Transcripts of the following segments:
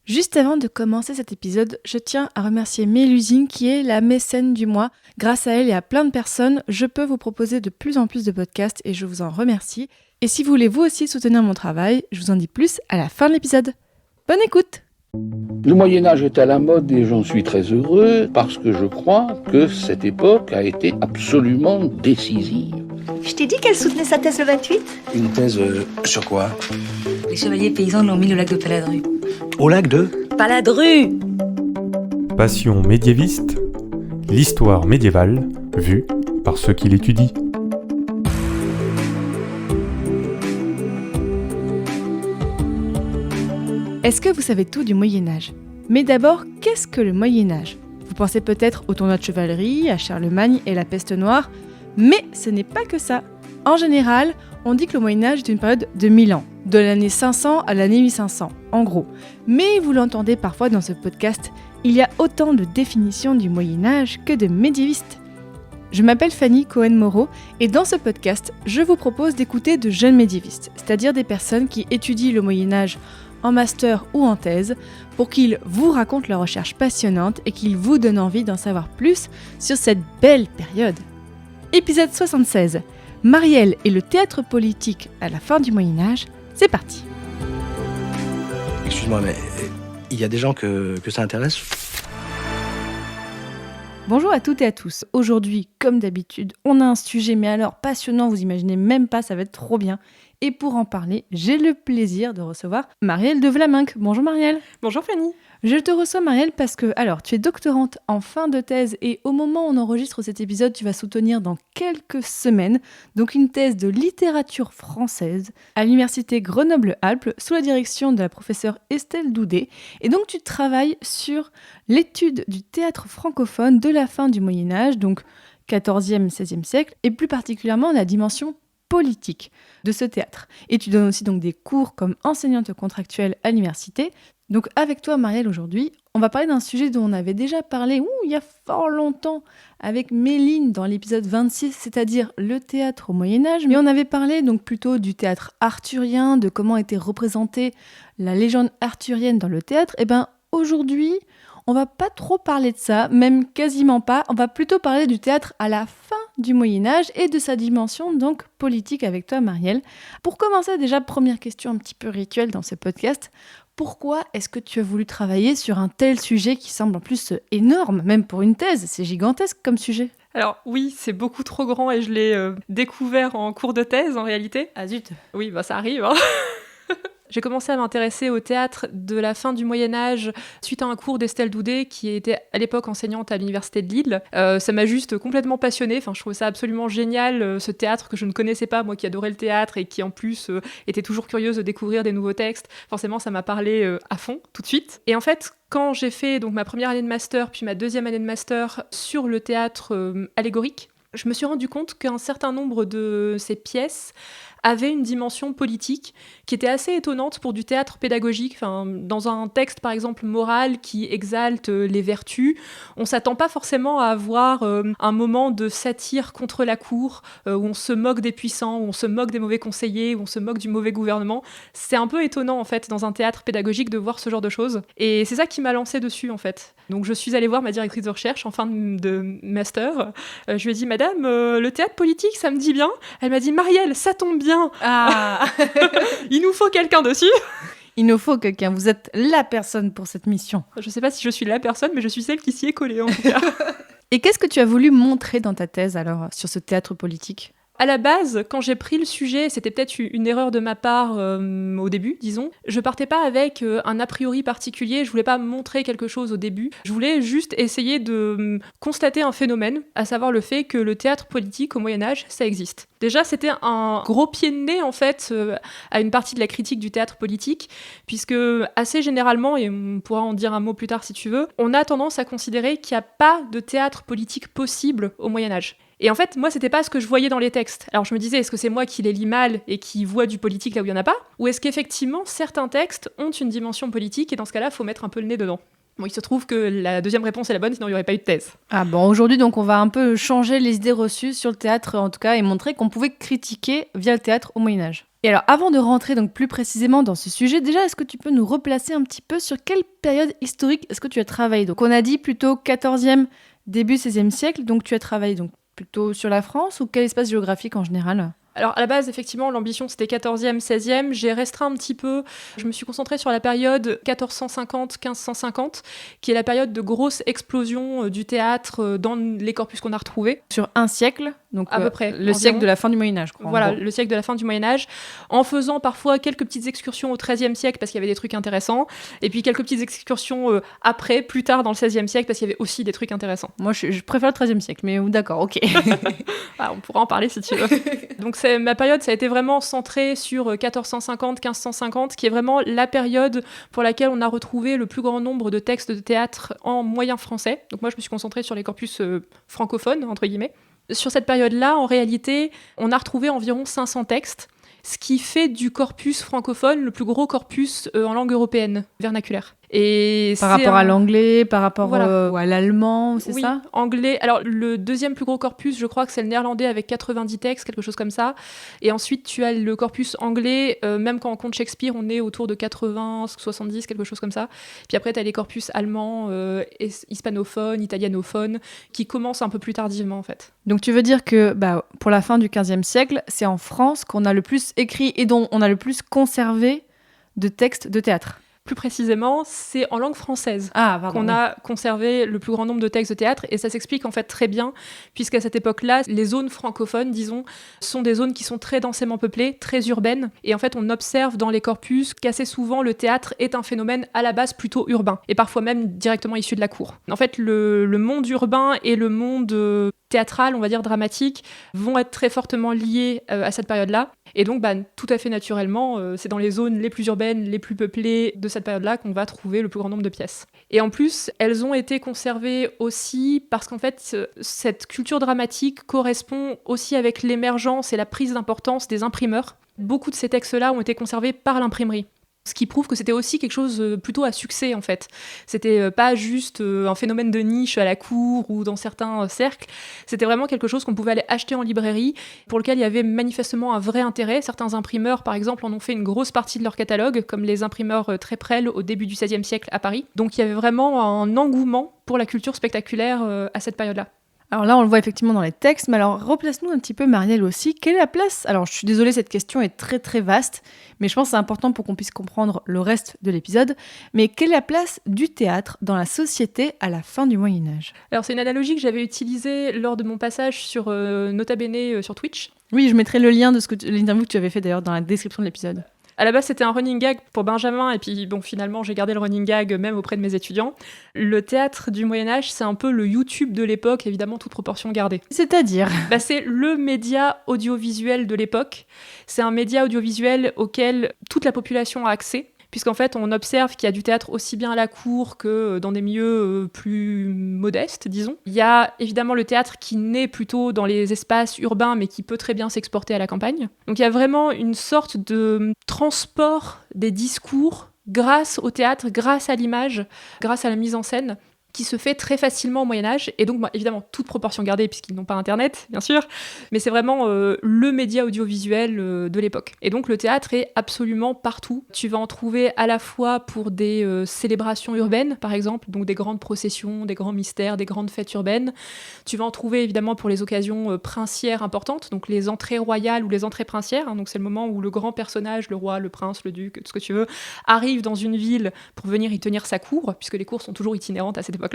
Juste avant de commencer cet épisode, je tiens à remercier Mélusine qui est la mécène du mois. Grâce à elle et à plein de personnes, je peux vous proposer de plus en plus de podcasts et je vous en remercie. Et si vous voulez vous aussi soutenir mon travail, je vous en dis plus à la fin de l'épisode. Bonne écoute! Le Moyen-Âge est à la mode et j'en suis très heureux parce que je crois que cette époque a été absolument décisive. Je t'ai dit qu'elle soutenait sa thèse le 28 ? Une thèse sur quoi ? Les chevaliers paysans l'ont mis au lac de Paladru. Au lac de Paladru ! Passion médiéviste, l'histoire médiévale vue par ceux qui l'étudient. Est-ce que vous savez tout du Moyen-Âge ? Mais d'abord, qu'est-ce que le Moyen-Âge ? Vous pensez peut-être au tournoi de chevalerie, à Charlemagne et la peste noire, mais ce n'est pas que ça. En général, on dit que le Moyen-Âge est une période de 1000 ans, de l'année 500 à l'année 1500, en gros. Mais vous l'entendez parfois dans ce podcast, il y a autant de définitions du Moyen-Âge que de médiévistes. Je m'appelle Fanny Cohen-Moreau et dans ce podcast, je vous propose d'écouter de jeunes médiévistes, c'est-à-dire des personnes qui étudient le Moyen-Âge en master ou en thèse, pour qu'ils vous racontent leurs recherches passionnantes et qu'ils vous donnent envie d'en savoir plus sur cette belle période. Épisode 76. Marielle et le théâtre politique à la fin du Moyen-Âge, c'est parti. Excuse-moi, mais il y a des gens que ça intéresse ? Bonjour à toutes et à tous. Aujourd'hui, comme d'habitude, on a un sujet, mais alors passionnant, vous imaginez même pas, ça va être trop bien. Et pour en parler, j'ai le plaisir de recevoir Marielle de Vlaminck. Bonjour Marielle. Bonjour Fanny. Je te reçois Marielle parce que, alors, tu es doctorante en fin de thèse et au moment où on enregistre cet épisode, tu vas soutenir dans quelques semaines, donc une thèse de littérature française à l'université Grenoble-Alpes sous la direction de la professeure Estelle Doudet. Et donc tu travailles sur l'étude du théâtre francophone de la fin du Moyen-Âge, donc 14e, 16e siècle, et plus particulièrement la dimension politique de ce théâtre. Et tu donnes aussi donc des cours comme enseignante contractuelle à l'université. Donc avec toi Marielle aujourd'hui, on va parler d'un sujet dont on avait déjà parlé il y a fort longtemps avec Méline dans l'épisode 26, c'est-à-dire le théâtre au Moyen-Âge. Mais on avait parlé donc plutôt du théâtre arthurien, de comment était représentée la légende arthurienne dans le théâtre. Et bien aujourd'hui, on va pas trop parler de ça, même quasiment pas. On va plutôt parler du théâtre à la fin du Moyen-Âge et de sa dimension donc politique avec toi Marielle. Pour commencer déjà, première question un petit peu rituelle dans ce podcast. Pourquoi est-ce que tu as voulu travailler sur un tel sujet qui semble en plus énorme, même pour une thèse ? C'est gigantesque comme sujet. Alors oui, c'est beaucoup trop grand et je l'ai découvert en cours de thèse en réalité. Ah zut. Oui, ça arrive. Hein. J'ai commencé à m'intéresser au théâtre de la fin du Moyen-Âge suite à un cours d'Estelle Doudet qui était à l'époque enseignante à l'université de Lille. Ça m'a juste complètement passionnée. Enfin, je trouvais ça absolument génial, ce théâtre que je ne connaissais pas, moi qui adorais le théâtre et qui en plus était toujours curieuse de découvrir des nouveaux textes. Forcément, ça m'a parlé à fond tout de suite. Et en fait, quand j'ai fait donc ma première année de master puis ma deuxième année de master sur le théâtre allégorique, je me suis rendu compte qu'un certain nombre de ces pièces avait une dimension politique qui était assez étonnante pour du théâtre pédagogique. Enfin, dans un texte, par exemple, moral qui exalte les vertus, on ne s'attend pas forcément à avoir un moment de satire contre la cour, où on se moque des puissants, où on se moque des mauvais conseillers, où on se moque du mauvais gouvernement. C'est un peu étonnant, en fait, dans un théâtre pédagogique, de voir ce genre de choses. Et c'est ça qui m'a lancée dessus, en fait. Donc, je suis allée voir ma directrice de recherche en fin de master. Je lui ai dit, Madame, le théâtre politique, ça me dit bien. Elle m'a dit, Marielle, ça tombe bien. Ah. Il nous faut quelqu'un dessus. Il nous faut quelqu'un, vous êtes la personne pour cette mission. Je sais pas si je suis la personne, mais je suis celle qui s'y est collée en tout cas. Et qu'est-ce que tu as voulu montrer dans ta thèse alors sur ce théâtre politique ? À la base, quand j'ai pris le sujet, c'était peut-être une erreur de ma part au début, disons. Je partais pas avec un a priori particulier, je voulais pas montrer quelque chose au début. Je voulais juste essayer de constater un phénomène, à savoir le fait que le théâtre politique au Moyen-Âge, ça existe. Déjà, c'était un gros pied de nez, en fait, à une partie de la critique du théâtre politique, puisque assez généralement, et on pourra en dire un mot plus tard si tu veux, on a tendance à considérer qu'il n'y a pas de théâtre politique possible au Moyen-Âge. Et en fait, moi, c'était pas ce que je voyais dans les textes. Alors je me disais, est-ce que c'est moi qui les lis mal et qui vois du politique là où il y en a pas ? Ou est-ce qu'effectivement, certains textes ont une dimension politique et dans ce cas-là, il faut mettre un peu le nez dedans ? Bon, il se trouve que la deuxième réponse est la bonne, sinon il n'y aurait pas eu de thèse. Ah bon, aujourd'hui, donc, on va un peu changer les idées reçues sur le théâtre, en tout cas, et montrer qu'on pouvait critiquer via le théâtre au Moyen-Âge. Et alors, avant de rentrer donc plus précisément dans ce sujet, déjà, est-ce que tu peux nous replacer un petit peu sur quelle période historique est-ce que tu as travaillé? Donc, on a dit plutôt 14e, début 16e siècle, donc tu as travaillé donc plutôt sur la France ou quel espace géographique en général? Alors à la base, effectivement, l'ambition c'était 14e, 16e. J'ai restreint un petit peu. Je me suis concentrée sur la période 1450-1550, qui est la période de grosse explosion du théâtre dans les corpus qu'on a retrouvés. Sur un siècle, donc À peu près, le environ. siècle de la fin du Moyen-Âge, je crois. en Voilà, gros. le siècle de la fin du Moyen-Âge, en faisant parfois quelques petites excursions au XIIIe siècle parce qu'il y avait des trucs intéressants, et puis quelques petites excursions après, plus tard dans le XVIe siècle parce qu'il y avait aussi des trucs intéressants. Moi, je préfère le 13e siècle, mais d'accord, ok. Ah, on pourra en parler si tu veux. Donc ma période, ça a été vraiment centré sur 1450-1550, qui est vraiment la période pour laquelle on a retrouvé le plus grand nombre de textes de théâtre en moyen français. Donc moi, je me suis concentrée sur les corpus francophones, entre guillemets. Sur cette période-là, en réalité, on a retrouvé environ 500 textes, ce qui fait du corpus francophone le plus gros corpus en langue européenne, vernaculaire. Et Par c'est rapport à un- l'anglais, par rapport Voilà. à l'allemand, c'est oui, ça? anglais. Alors, le deuxième plus gros corpus, je crois que c'est le néerlandais avec 90 textes, quelque chose comme ça. Et ensuite, tu as le corpus anglais, même quand on compte Shakespeare, on est autour de 80, 70, quelque chose comme ça. Puis après, tu as les corpus allemands, hispanophones, italianophones, qui commencent un peu plus tardivement, en fait. Donc tu veux dire que pour la fin du XVe siècle, c'est en France qu'on a le plus écrit et dont on a le plus conservé de textes de théâtre. Plus précisément, c'est en langue française Ah, pardon. qu'on a conservé le plus grand nombre de textes de théâtre, et ça s'explique en fait très bien, puisqu'à cette époque-là, les zones francophones, disons, sont des zones qui sont très densément peuplées, très urbaines, et en fait on observe dans les corpus qu'assez souvent le théâtre est un phénomène à la base plutôt urbain, et parfois même directement issu de la cour. En fait, le monde urbain et le monde théâtral, on va dire dramatique, vont être très fortement liés à cette période-là, et donc tout à fait naturellement, c'est dans les zones les plus urbaines, les plus peuplées de cette période-là qu'on va trouver le plus grand nombre de pièces. Et en plus, elles ont été conservées aussi parce qu'en fait, cette culture dramatique correspond aussi avec l'émergence et la prise d'importance des imprimeurs. Beaucoup de ces textes-là ont été conservés par l'imprimerie. Ce qui prouve que c'était aussi quelque chose plutôt à succès, en fait. C'était pas juste un phénomène de niche à la cour ou dans certains cercles. C'était vraiment quelque chose qu'on pouvait aller acheter en librairie, pour lequel il y avait manifestement un vrai intérêt. Certains imprimeurs, par exemple, en ont fait une grosse partie de leur catalogue, comme les imprimeurs Tréprel au début du XVIe siècle à Paris. Donc il y avait vraiment un engouement pour la culture spectaculaire à cette période-là. Alors là, on le voit effectivement dans les textes, mais alors replace-nous un petit peu, Marielle, aussi. Quelle est la place? Alors, je suis désolée, cette question est très très vaste, mais je pense que c'est important pour qu'on puisse comprendre le reste de l'épisode. Mais quelle est la place du théâtre dans la société à la fin du Moyen-Âge? Alors c'est une analogie que j'avais utilisée lors de mon passage sur Nota Bene sur Twitch. Oui, je mettrai le lien de l'interview que tu avais fait d'ailleurs dans la description de l'épisode. À la base, c'était un running gag pour Benjamin, et puis bon, finalement, j'ai gardé le running gag même auprès de mes étudiants. Le théâtre du Moyen-Âge, c'est un peu le YouTube de l'époque, évidemment, toute proportion gardée. C'est-à-dire? C'est le média audiovisuel de l'époque. C'est un média audiovisuel auquel toute la population a accès, puisqu'en fait, on observe qu'il y a du théâtre aussi bien à la cour que dans des milieux plus modestes, disons. Il y a évidemment le théâtre qui naît plutôt dans les espaces urbains, mais qui peut très bien s'exporter à la campagne. Donc il y a vraiment une sorte de transport des discours grâce au théâtre, grâce à l'image, grâce à la mise en scène, qui se fait très facilement au Moyen-Âge, et donc évidemment toute proportion gardée puisqu'ils n'ont pas Internet, bien sûr, mais c'est vraiment le média audiovisuel de l'époque. Et donc le théâtre est absolument partout. Tu vas en trouver à la fois pour des célébrations urbaines, par exemple, donc des grandes processions, des grands mystères, des grandes fêtes urbaines. Tu vas en trouver évidemment pour les occasions princières importantes, donc les entrées royales ou les entrées princières, hein, donc c'est le moment où le grand personnage, le roi, le prince, le duc, tout ce que tu veux, arrive dans une ville pour venir y tenir sa cour, puisque les cours sont toujours itinérantes à cette époque-là.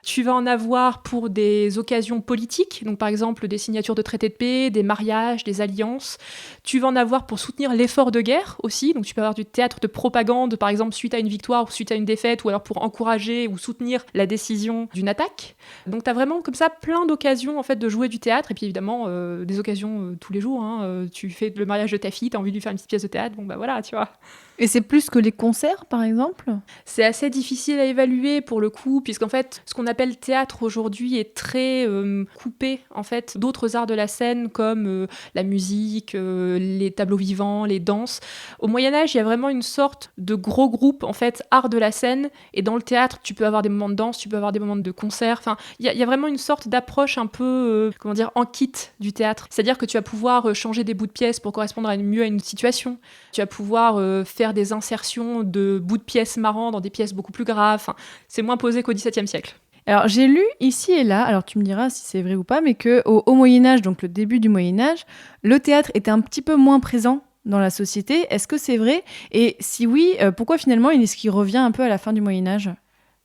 Tu vas en avoir pour des occasions politiques, donc par exemple des signatures de traités de paix, des mariages, des alliances. Tu vas en avoir pour soutenir l'effort de guerre aussi, donc tu peux avoir du théâtre de propagande, par exemple suite à une victoire ou suite à une défaite, ou alors pour encourager ou soutenir la décision d'une attaque. Donc tu as vraiment comme ça plein d'occasions en fait de jouer du théâtre, et puis évidemment des occasions tous les jours. Tu fais le mariage de ta fille, tu as envie de lui faire une petite pièce de théâtre, bon voilà, tu vois. Et c'est plus que les concerts, par exemple? C'est assez difficile à évaluer pour le coup, puisqu'en fait, ce qu'on appelle théâtre aujourd'hui est très coupé en fait d'autres arts de la scène comme la musique, les tableaux vivants, les danses. Au Moyen-Âge, il y a vraiment une sorte de gros groupe en fait art de la scène, et dans le théâtre, tu peux avoir des moments de danse, tu peux avoir des moments de concert. Enfin, il y a vraiment une sorte d'approche un peu en kit du théâtre. C'est-à-dire que tu vas pouvoir changer des bouts de pièces pour correspondre mieux à une situation. Tu vas pouvoir faire des insertions de bouts de pièces marrants dans des pièces beaucoup plus graves. Enfin, c'est moins posé qu'au XVIIe siècle. Alors, j'ai lu ici et là, alors tu me diras si c'est vrai ou pas, mais qu'au Moyen-Âge, donc le début du Moyen-Âge, le théâtre était un petit peu moins présent dans la société. Est-ce que c'est vrai ? Et si oui, pourquoi finalement est-ce qu'il revient un peu à la fin du Moyen-Âge ?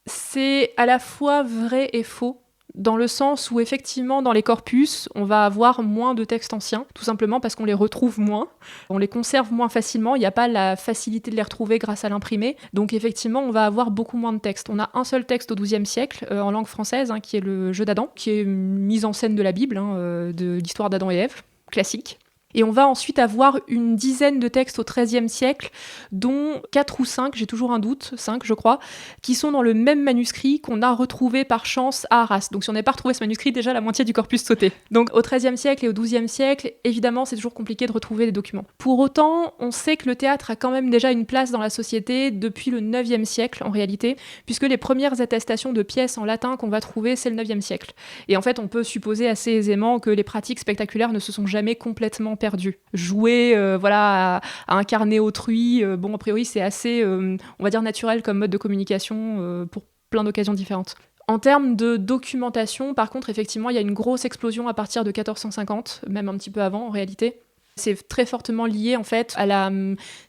C'est à la fois vrai et faux, dans le sens où effectivement dans les corpus, on va avoir moins de textes anciens, tout simplement parce qu'on les retrouve moins, on les conserve moins facilement, il n'y a pas la facilité de les retrouver grâce à l'imprimé, donc effectivement on va avoir beaucoup moins de textes. On a un seul texte au XIIe siècle, en langue française, qui est le Jeu d'Adam, qui est une mise en scène de la Bible, de l'histoire d'Adam et Ève, classique. Et on va ensuite avoir une dizaine de textes au XIIIe siècle, dont 4 ou 5, j'ai toujours un doute, 5 je crois, qui sont dans le même manuscrit qu'on a retrouvé par chance à Arras. Donc si on n'avait pas retrouvé ce manuscrit, déjà la moitié du corpus sautait. Donc au XIIIe siècle et au XIIe siècle, évidemment c'est toujours compliqué de retrouver des documents. Pour autant, on sait que le théâtre a quand même déjà une place dans la société depuis le IXe siècle en réalité, puisque les premières attestations de pièces en latin qu'on va trouver, c'est le IXe siècle. Et en fait, on peut supposer assez aisément que les pratiques spectaculaires ne se sont jamais complètement perdu. Jouer à incarner autrui, a priori c'est assez, on va dire, naturel comme mode de communication pour plein d'occasions différentes. En termes de documentation, par contre, effectivement, il y a une grosse explosion à partir de 1450, même un petit peu avant en réalité. C'est très fortement lié en fait à la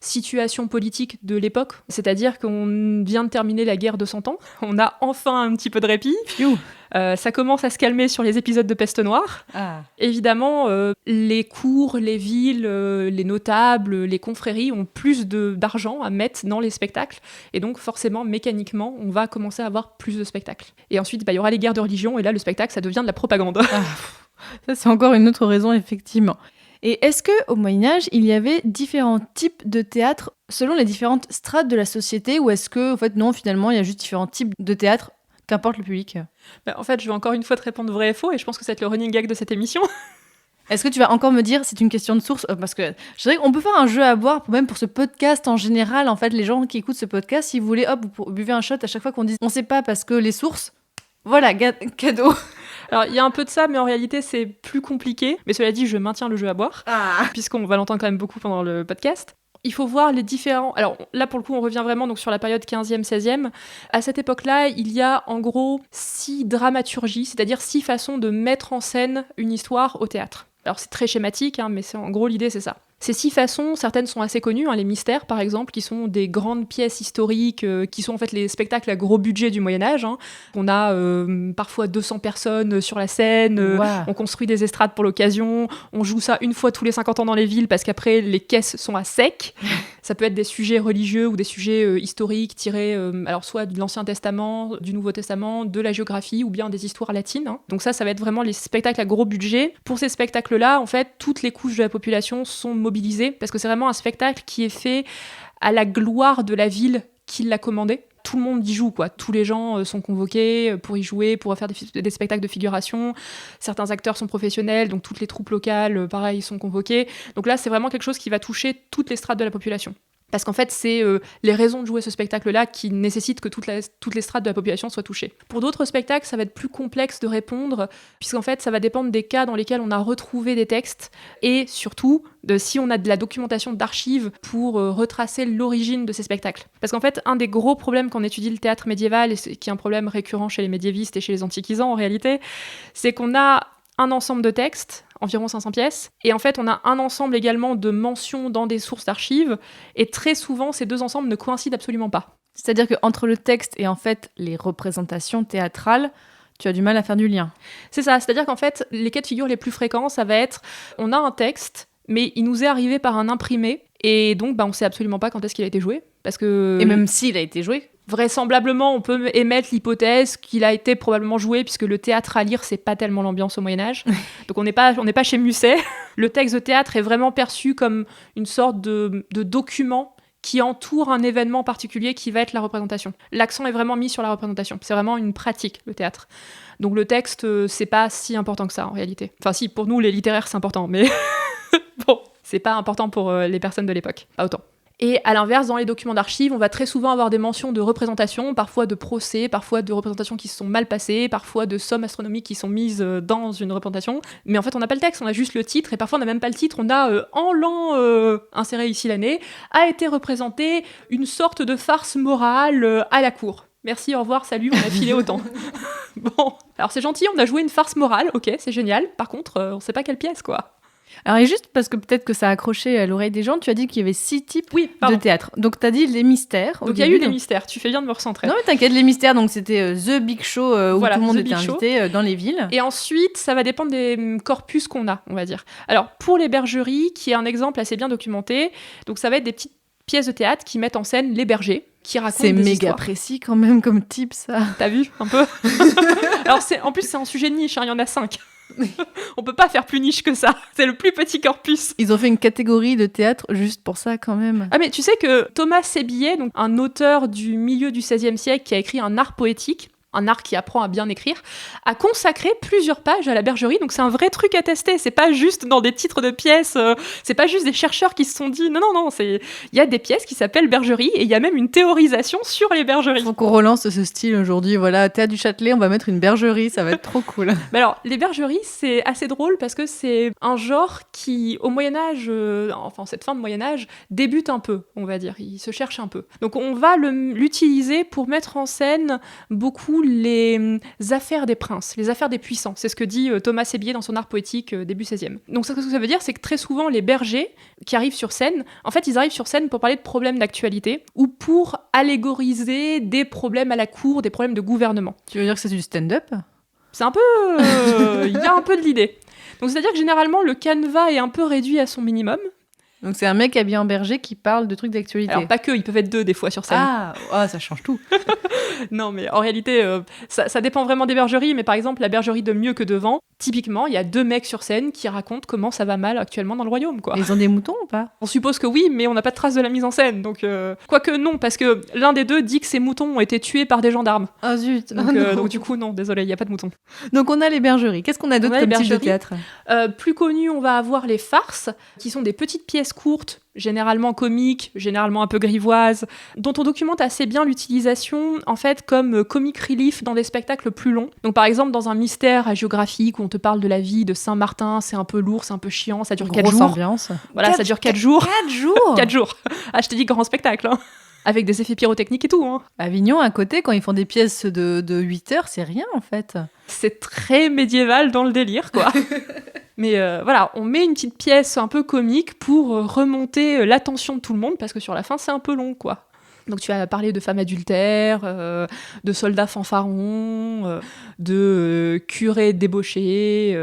situation politique de l'époque, c'est-à-dire qu'on vient de terminer la guerre de 100 ans, on a enfin un petit peu de répit. Ça commence à se calmer sur les épisodes de peste noire. Évidemment, les cours, les villes, les notables, les confréries ont plus d'argent à mettre dans les spectacles, et donc forcément, mécaniquement, on va commencer à avoir plus de spectacles. Et ensuite, il y aura les guerres de religion, et là, le spectacle, ça devient de la propagande. Ça, c'est encore une autre raison, effectivement. Et est-ce qu'au Moyen-Âge, il y avait différents types de théâtre selon les différentes strates de la société, ou est-ce que, en fait, non, finalement, il y a juste différents types de théâtre, qu'importe le public ? En fait, je vais encore une fois te répondre vrai et faux, et je pense que ça va être le running gag de cette émission. Est-ce que tu vas encore me dire c'est une question de source ? Parce que je dirais qu'on peut faire un jeu à boire, même pour ce podcast en général. En fait, les gens qui écoutent ce podcast, si vous voulez, hop, vous buvez un shot à chaque fois qu'on dit on sait pas parce que les sources. Voilà, cadeau. Alors, il y a un peu de ça, mais en réalité, c'est plus compliqué. Mais cela dit, je maintiens le jeu à boire, puisqu'on va l'entendre quand même beaucoup pendant le podcast. Il faut voir les différents... Alors là, pour le coup, on revient vraiment donc, sur la période 15e, 16e. À cette époque-là, il y a en gros 6 dramaturgies, c'est-à-dire 6 façons de mettre en scène une histoire au théâtre. Alors c'est très schématique, mais en gros, l'idée, c'est ça. Ces 6 façons, certaines sont assez connues, les mystères par exemple, qui sont des grandes pièces historiques, qui sont en fait les spectacles à gros budget du Moyen-Âge. On a parfois 200 personnes sur la scène, on construit des estrades pour l'occasion, on joue ça une fois tous les 50 ans dans les villes parce qu'après les caisses sont à sec. Ça peut être des sujets religieux ou des sujets historiques tirés alors soit de l'Ancien Testament, du Nouveau Testament, de la géographie ou bien des histoires latines. Donc ça va être vraiment les spectacles à gros budget. Pour ces spectacles-là, en fait, toutes les couches de la population sont mobilisées parce que c'est vraiment un spectacle qui est fait à la gloire de la ville qui l'a commandé. Tout le monde y joue, quoi. Tous les gens sont convoqués pour y jouer, pour faire des spectacles de figuration. Certains acteurs sont professionnels, donc toutes les troupes locales, pareil, sont convoquées. Donc là, c'est vraiment quelque chose qui va toucher toutes les strates de la population. Parce qu'en fait, c'est les raisons de jouer ce spectacle-là qui nécessitent que toutes les strates de la population soient touchées. Pour d'autres spectacles, ça va être plus complexe de répondre, puisqu'en fait, ça va dépendre des cas dans lesquels on a retrouvé des textes, et surtout, de si on a de la documentation d'archives pour retracer l'origine de ces spectacles. Parce qu'en fait, un des gros problèmes quand on étudie le théâtre médiéval, et qui est un problème récurrent chez les médiévistes et chez les antiquisants en réalité, c'est qu'on a un ensemble de textes, environ 500 pièces, et en fait on a un ensemble également de mentions dans des sources d'archives, et très souvent ces deux ensembles ne coïncident absolument pas. C'est-à-dire qu'entre le texte et en fait les représentations théâtrales, tu as du mal à faire du lien. C'est ça, c'est-à-dire qu'en fait les cas de figure les plus fréquents, ça va être, on a un texte, mais il nous est arrivé par un imprimé, et donc on sait absolument pas quand est-ce qu'il a été joué, parce que... Et même s'il a été joué, vraisemblablement, on peut émettre l'hypothèse qu'il a été probablement joué, puisque le théâtre à lire, c'est pas tellement l'ambiance au Moyen-Âge. Donc on n'est pas chez Musset. Le texte de théâtre est vraiment perçu comme une sorte de document qui entoure un événement particulier qui va être la représentation. L'accent est vraiment mis sur la représentation. C'est vraiment une pratique, le théâtre. Donc le texte, c'est pas si important que ça en réalité. Enfin si, pour nous les littéraires c'est important, mais bon, c'est pas important pour les personnes de l'époque, pas autant. Et à l'inverse, dans les documents d'archives, on va très souvent avoir des mentions de représentations, parfois de procès, parfois de représentations qui se sont mal passées, parfois de sommes astronomiques qui sont mises dans une représentation. Mais en fait, on n'a pas le texte, on a juste le titre, et parfois on n'a même pas le titre, on a en l'an inséré ici l'année, a été représenté une sorte de farce morale à la cour. Merci, au revoir, salut, on a filé autant. Bon, alors c'est gentil, on a joué une farce morale, ok, c'est génial. Par contre, on sait pas quelle pièce, quoi. Alors, et juste parce que peut-être que ça a accroché à l'oreille des gens, tu as dit qu'il y avait 6 types de théâtre. Donc, tu as dit les mystères. Donc, il y a eu des mystères. Tu fais bien de me recentrer. Non, mais t'inquiète, les mystères, donc c'était The Big Show où voilà, tout le monde The était Big Show. invité dans les villes. Et ensuite, ça va dépendre des corpus qu'on a, on va dire. Alors, pour les bergeries, qui est un exemple assez bien documenté, donc ça va être des petites pièces de théâtre qui mettent en scène les bergers, qui racontent des histoires. C'est méga précis quand même comme type, ça. T'as vu, un peu. Alors, en plus, c'est un sujet de niche, il y en a 5. On peut pas faire plus niche que ça. C'est le plus petit corpus. Ils ont fait une catégorie de théâtre juste pour ça quand même. Ah mais tu sais que Thomas Sébillet, donc un auteur du milieu du XVIe siècle qui a écrit un art poétique, un art qui apprend à bien écrire, a consacré plusieurs pages à la bergerie. Donc c'est un vrai truc à tester. C'est pas juste dans des titres de pièces. C'est pas juste des chercheurs qui se sont dit non. Il y a des pièces qui s'appellent bergerie et il y a même une théorisation sur les bergeries. Faut qu'on relance ce style aujourd'hui. Voilà, Théâtre du Châtelet, on va mettre une bergerie. Ça va être trop cool. Mais alors, les bergeries, c'est assez drôle parce que c'est un genre qui, au Moyen-Âge, enfin cette fin de Moyen-Âge, débute un peu, on va dire. Il se cherche un peu. Donc on va l'utiliser pour mettre en scène beaucoup les affaires des princes, les affaires des puissants. C'est ce que dit Thomas Sébillet dans son art poétique début XVIe. Donc ce que ça veut dire, c'est que très souvent, les bergers qui arrivent sur scène, en fait, ils arrivent sur scène pour parler de problèmes d'actualité ou pour allégoriser des problèmes à la cour, des problèmes de gouvernement. Tu veux dire que c'est du stand-up ? C'est un peu... Il y a un peu de l'idée. Donc c'est-à-dire que généralement, le canevas est un peu réduit à son minimum. Donc c'est un mec habillé en berger qui parle de trucs d'actualité. Alors pas que, ils peuvent être 2 des fois sur scène. Ah, ça change tout. Non, mais en réalité, ça dépend vraiment des bergeries. Mais par exemple, la bergerie de Mieux que Devant, typiquement, il y a 2 mecs sur scène qui racontent comment ça va mal actuellement dans le royaume, quoi. Ils ont des moutons ou pas ? On suppose que oui, mais on n'a pas de trace de la mise en scène. Donc, quoique non, parce que l'un des 2 dit que ces moutons ont été tués par des gendarmes. Ah zut. Donc du coup, non, désolé, il n'y a pas de moutons. Donc on a les bergeries. Qu'est-ce qu'on a d'autre comme type de théâtre ? Plus connu, on va avoir les farces, qui sont des petites pièces courtes, généralement comiques, généralement un peu grivoises, dont on documente assez bien l'utilisation, en fait, comme comic relief dans des spectacles plus longs. Donc par exemple, dans un mystère hagiographique où on te parle de la vie de Saint-Martin, c'est un peu lourd, c'est un peu chiant, ça dure 4 jours. Grosse ambiance. Voilà, ça dure 4 jours. 4 jours 4 jours. Ah, je t'ai dit grand spectacle, hein. Avec des effets pyrotechniques et tout, hein. Avignon, à côté, quand ils font des pièces de 8 heures, c'est rien, en fait. C'est très médiéval dans le délire, quoi. Mais voilà, on met une petite pièce un peu comique pour remonter l'attention de tout le monde, parce que sur la fin, c'est un peu long, quoi. Donc tu as parlé de femmes adultères, de soldats fanfarons, de curés débauchés,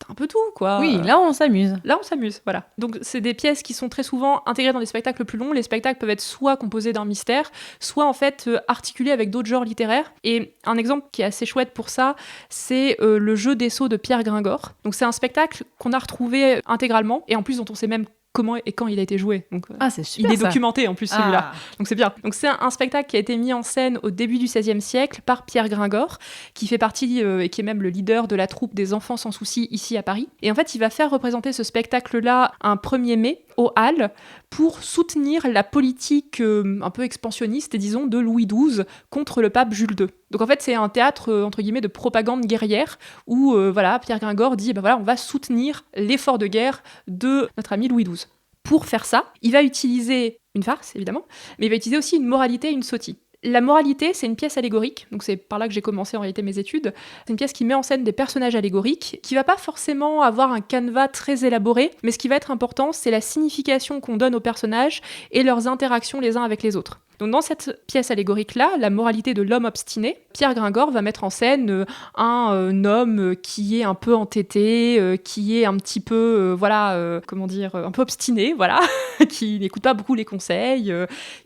un peu tout, quoi. Oui, là on s'amuse. Là on s'amuse, voilà. Donc c'est des pièces qui sont très souvent intégrées dans des spectacles plus longs. Les spectacles peuvent être soit composés d'un mystère, soit en fait articulés avec d'autres genres littéraires. Et un exemple qui est assez chouette pour ça, c'est le jeu des sceaux de Pierre Gringor. Donc c'est un spectacle qu'on a retrouvé intégralement, et en plus dont on sait même comment et quand il a été joué. Donc, c'est super, il est ça. documenté en plus, celui-là. Donc c'est bien. Donc c'est un spectacle qui a été mis en scène au début du XVIe siècle par Pierre Gringor, qui fait partie et qui est même le leader de la troupe des Enfants sans soucis ici à Paris. Et en fait, il va faire représenter ce spectacle-là un 1er mai aux Halles pour soutenir la politique un peu expansionniste, disons, de Louis XII contre le pape Jules II. Donc en fait, c'est un théâtre, entre guillemets, de propagande guerrière où, Pierre Gringor dit, on va soutenir l'effort de guerre de notre ami Louis XII. Pour faire ça, il va utiliser une farce, évidemment, mais il va utiliser aussi une moralité et une sotie. La moralité, c'est une pièce allégorique, donc c'est par là que j'ai commencé en réalité mes études. C'est une pièce qui met en scène des personnages allégoriques, qui va pas forcément avoir un canevas très élaboré, mais ce qui va être important, c'est la signification qu'on donne aux personnages et leurs interactions les uns avec les autres. Donc dans cette pièce allégorique-là, la moralité de l'homme obstiné, Pierre Gringor va mettre en scène un homme qui est un peu entêté, qui est un petit peu, un peu obstiné, voilà, qui n'écoute pas beaucoup les conseils,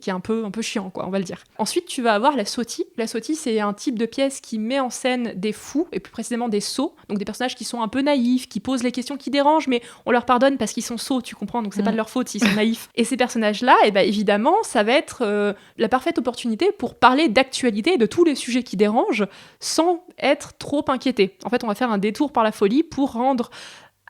qui est un peu chiant, quoi, on va le dire. Ensuite, tu vas avoir la sotie. La sotie, c'est un type de pièce qui met en scène des fous, et plus précisément des sots, donc des personnages qui sont un peu naïfs, qui posent les questions qui dérangent, mais on leur pardonne parce qu'ils sont sots, tu comprends, donc c'est pas de leur faute s'ils sont naïfs. Et ces personnages-là, évidemment, ça va être la parfaite opportunité pour parler d'actualité, de tous les sujets qui dérangent, sans être trop inquiété. En fait, on va faire un détour par la folie pour rendre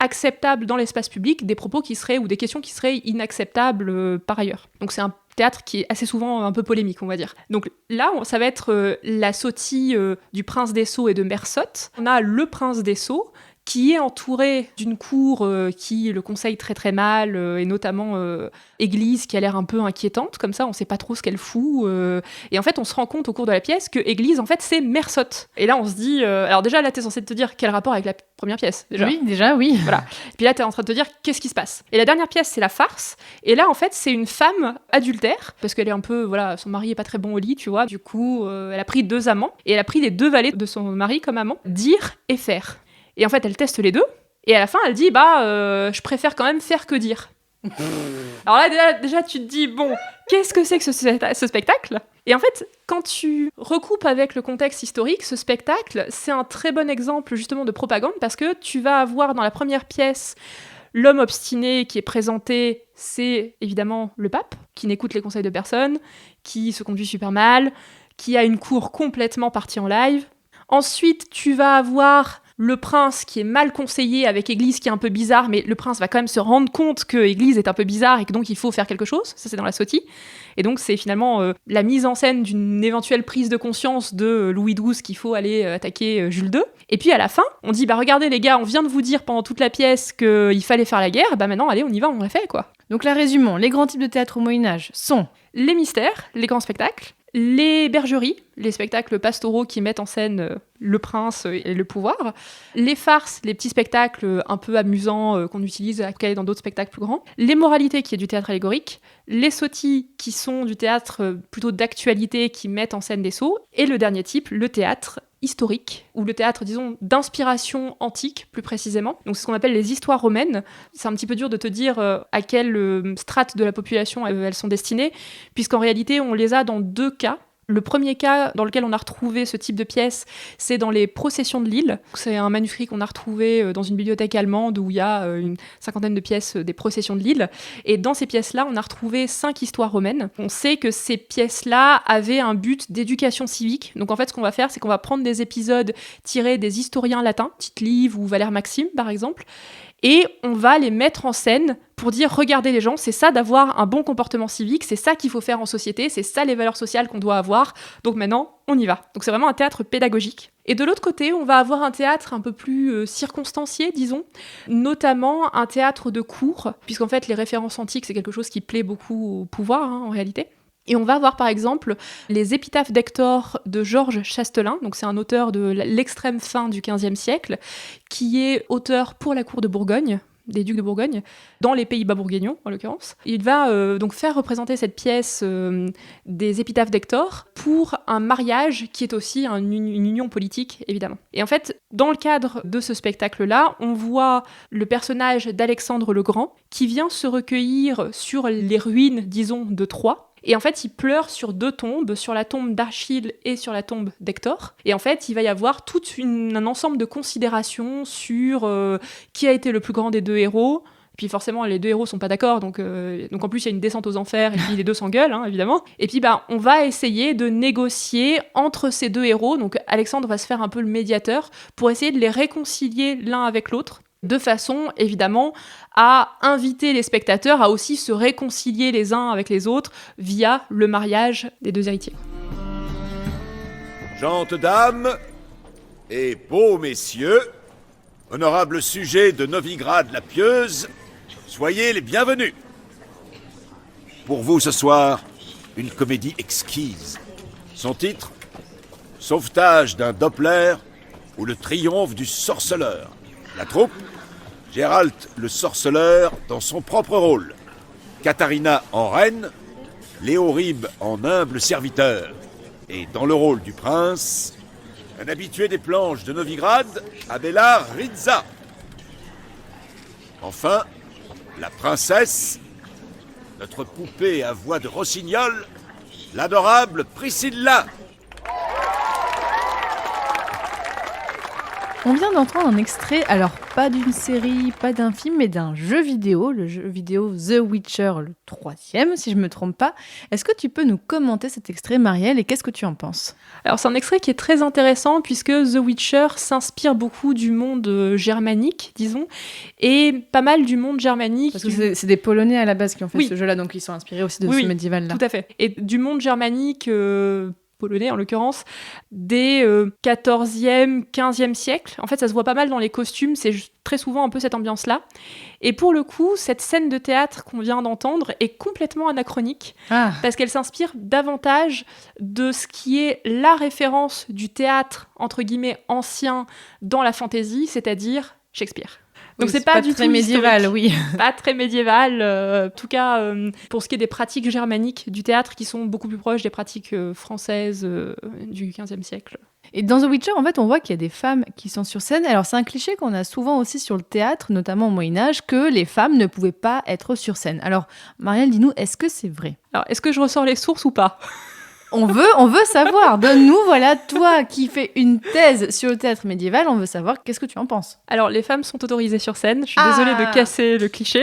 acceptable dans l'espace public des propos qui seraient, ou des questions qui seraient inacceptables par ailleurs. Donc c'est un théâtre qui est assez souvent un peu polémique, on va dire. Donc là, ça va être la sotie du prince des sots et de Mère Sotte. On a le prince des sots, qui est entouré d'une cour qui le conseille très très mal, et notamment Église qui a l'air un peu inquiétante, comme ça on sait pas trop ce qu'elle fout, et en fait on se rend compte au cours de la pièce que Église en fait c'est Mère Sotte. Et là on se dit, alors déjà là t'es censé te dire quel rapport avec la première pièce déjà. Oui, déjà, oui. Voilà. Et puis là t'es en train de te dire qu'est-ce qui se passe. Et la dernière pièce c'est la farce, et là en fait c'est une femme adultère, parce qu'elle est un peu, voilà, son mari est pas très bon au lit, tu vois, du coup elle a pris 2 amants, et elle a pris les 2 valets de son mari comme amants, dire et faire. Et en fait, elle teste les 2, et à la fin, elle dit, je préfère quand même faire que dire. Alors là, déjà, tu te dis, bon, qu'est-ce que c'est que ce spectacle ? Et en fait, quand tu recoupes avec le contexte historique, ce spectacle, c'est un très bon exemple, justement, de propagande, parce que tu vas avoir, dans la première pièce, l'homme obstiné qui est présenté, c'est évidemment le pape, qui n'écoute les conseils de personne, qui se conduit super mal, qui a une cour complètement partie en live. Ensuite, tu vas avoir le prince qui est mal conseillé avec Église qui est un peu bizarre, mais le prince va quand même se rendre compte que Église est un peu bizarre et que donc il faut faire quelque chose. Ça, c'est dans la sotie. Et donc, c'est finalement la mise en scène d'une éventuelle prise de conscience de Louis XII qu'il faut aller attaquer Jules II. Et puis à la fin, on dit, regardez les gars, on vient de vous dire pendant toute la pièce qu'il fallait faire la guerre, maintenant, allez, on y va, on l'a fait, quoi. Donc là, résumons, les grands types de théâtre au Moyen-Âge sont les mystères, les grands spectacles, les bergeries, les spectacles pastoraux qui mettent en scène le prince et le pouvoir, les farces, les petits spectacles un peu amusants qu'on utilise à caler dans d'autres spectacles plus grands, les moralités qui est du théâtre allégorique, les sotties qui sont du théâtre plutôt d'actualité qui mettent en scène des sots, et le dernier type, le théâtre historique, ou le théâtre, disons, d'inspiration antique, plus précisément. Donc c'est ce qu'on appelle les histoires romaines. C'est un petit peu dur de te dire à quelle strate de la population elles sont destinées, puisqu'en réalité, on les a dans 2 cas. Le premier cas dans lequel on a retrouvé ce type de pièce, c'est dans les Processions de Lille. C'est un manuscrit qu'on a retrouvé dans une bibliothèque allemande où il y a une 50aine de pièces des Processions de Lille. Et dans ces pièces-là, on a retrouvé 5 histoires romaines. On sait que ces pièces-là avaient un but d'éducation civique. Donc en fait, ce qu'on va faire, c'est qu'on va prendre des épisodes tirés des historiens latins, Tite-Live ou Valère Maxime par exemple, et on va les mettre en scène pour dire, regardez les gens, c'est ça d'avoir un bon comportement civique, c'est ça qu'il faut faire en société, c'est ça les valeurs sociales qu'on doit avoir, donc maintenant, on y va. Donc c'est vraiment un théâtre pédagogique. Et de l'autre côté, on va avoir un théâtre un peu plus circonstancié, disons, notamment un théâtre de cour, puisqu'en fait, les références antiques, c'est quelque chose qui plaît beaucoup au pouvoir, en réalité. Et on va avoir par exemple les épitaphes d'Hector de Georges Chastelain, donc c'est un auteur de l'extrême fin du XVe siècle, qui est auteur pour la cour de Bourgogne, des ducs de Bourgogne, dans les Pays-Bas bourguignons en l'occurrence. Il va donc faire représenter cette pièce des épitaphes d'Hector pour un mariage qui est aussi une union politique, évidemment. Et en fait, dans le cadre de ce spectacle-là, on voit le personnage d'Alexandre le Grand qui vient se recueillir sur les ruines, disons, de Troie. Et en fait, il pleure sur 2 tombes, sur la tombe d'Achille et sur la tombe d'Hector. Et en fait, il va y avoir tout un ensemble de considérations sur qui a été le plus grand des 2 héros. Et puis forcément, les 2 héros sont pas d'accord, donc en plus, il y a une descente aux enfers, et puis les 2 s'engueulent, évidemment. Et puis, on va essayer de négocier entre ces 2 héros. Donc Alexandre va se faire un peu le médiateur pour essayer de les réconcilier l'un avec l'autre, de façon, évidemment, à inviter les spectateurs à aussi se réconcilier les uns avec les autres via le mariage des 2 héritiers. Gentes dames et beaux messieurs, honorables sujets de Novigrad la Pieuse, soyez les bienvenus. Pour vous ce soir, une comédie exquise. Son titre, Sauvetage d'un Doppler ou le triomphe du sorceleur. La troupe, Gérald le sorceleur dans son propre rôle, Katharina en reine, Léo Ribes en humble serviteur. Et dans le rôle du prince, un habitué des planches de Novigrad, Abélard Rizza. Enfin, la princesse, notre poupée à voix de rossignol, l'adorable Priscilla. On vient d'entendre un extrait, alors pas d'une série, pas d'un film, mais d'un jeu vidéo, le jeu vidéo The Witcher, le 3e, si je me trompe pas. Est-ce que tu peux nous commenter cet extrait, Marielle, et qu'est-ce que tu en penses ? Alors c'est un extrait qui est très intéressant puisque The Witcher s'inspire beaucoup du monde germanique, disons, et pas mal du monde germanique. Parce que c'est des Polonais à la base qui ont fait Oui. ce jeu-là, donc ils sont inspirés aussi de Oui, ce médiéval-là. Tout à fait. Et du monde germanique... polonais en l'occurrence, des 14e, 15e siècle. En fait, ça se voit pas mal dans les costumes, c'est très souvent un peu cette ambiance-là. Et pour le coup, cette scène de théâtre qu'on vient d'entendre est complètement anachronique, parce qu'elle s'inspire davantage de ce qui est la référence du théâtre, entre guillemets, ancien dans la fantaisie, c'est-à-dire Shakespeare. Donc oui, c'est pas du très tout médiéval, historique. oui. Pas très médiéval. En tout cas, pour ce qui est des pratiques germaniques du théâtre, qui sont beaucoup plus proches des pratiques françaises du XVe siècle. Et dans The Witcher, en fait, on voit qu'il y a des femmes qui sont sur scène. Alors, c'est un cliché qu'on a souvent aussi sur le théâtre, notamment au Moyen-Âge, que les femmes ne pouvaient pas être sur scène. Alors, Marielle, dis-nous, est-ce que c'est vrai ? Alors, est-ce que je ressors les sources ou pas ? On veut savoir. Donne-nous, voilà, toi qui fais une thèse sur le théâtre médiéval, on veut savoir qu'est-ce que tu en penses. Alors, les femmes sont autorisées sur scène. Je suis désolée de casser le cliché.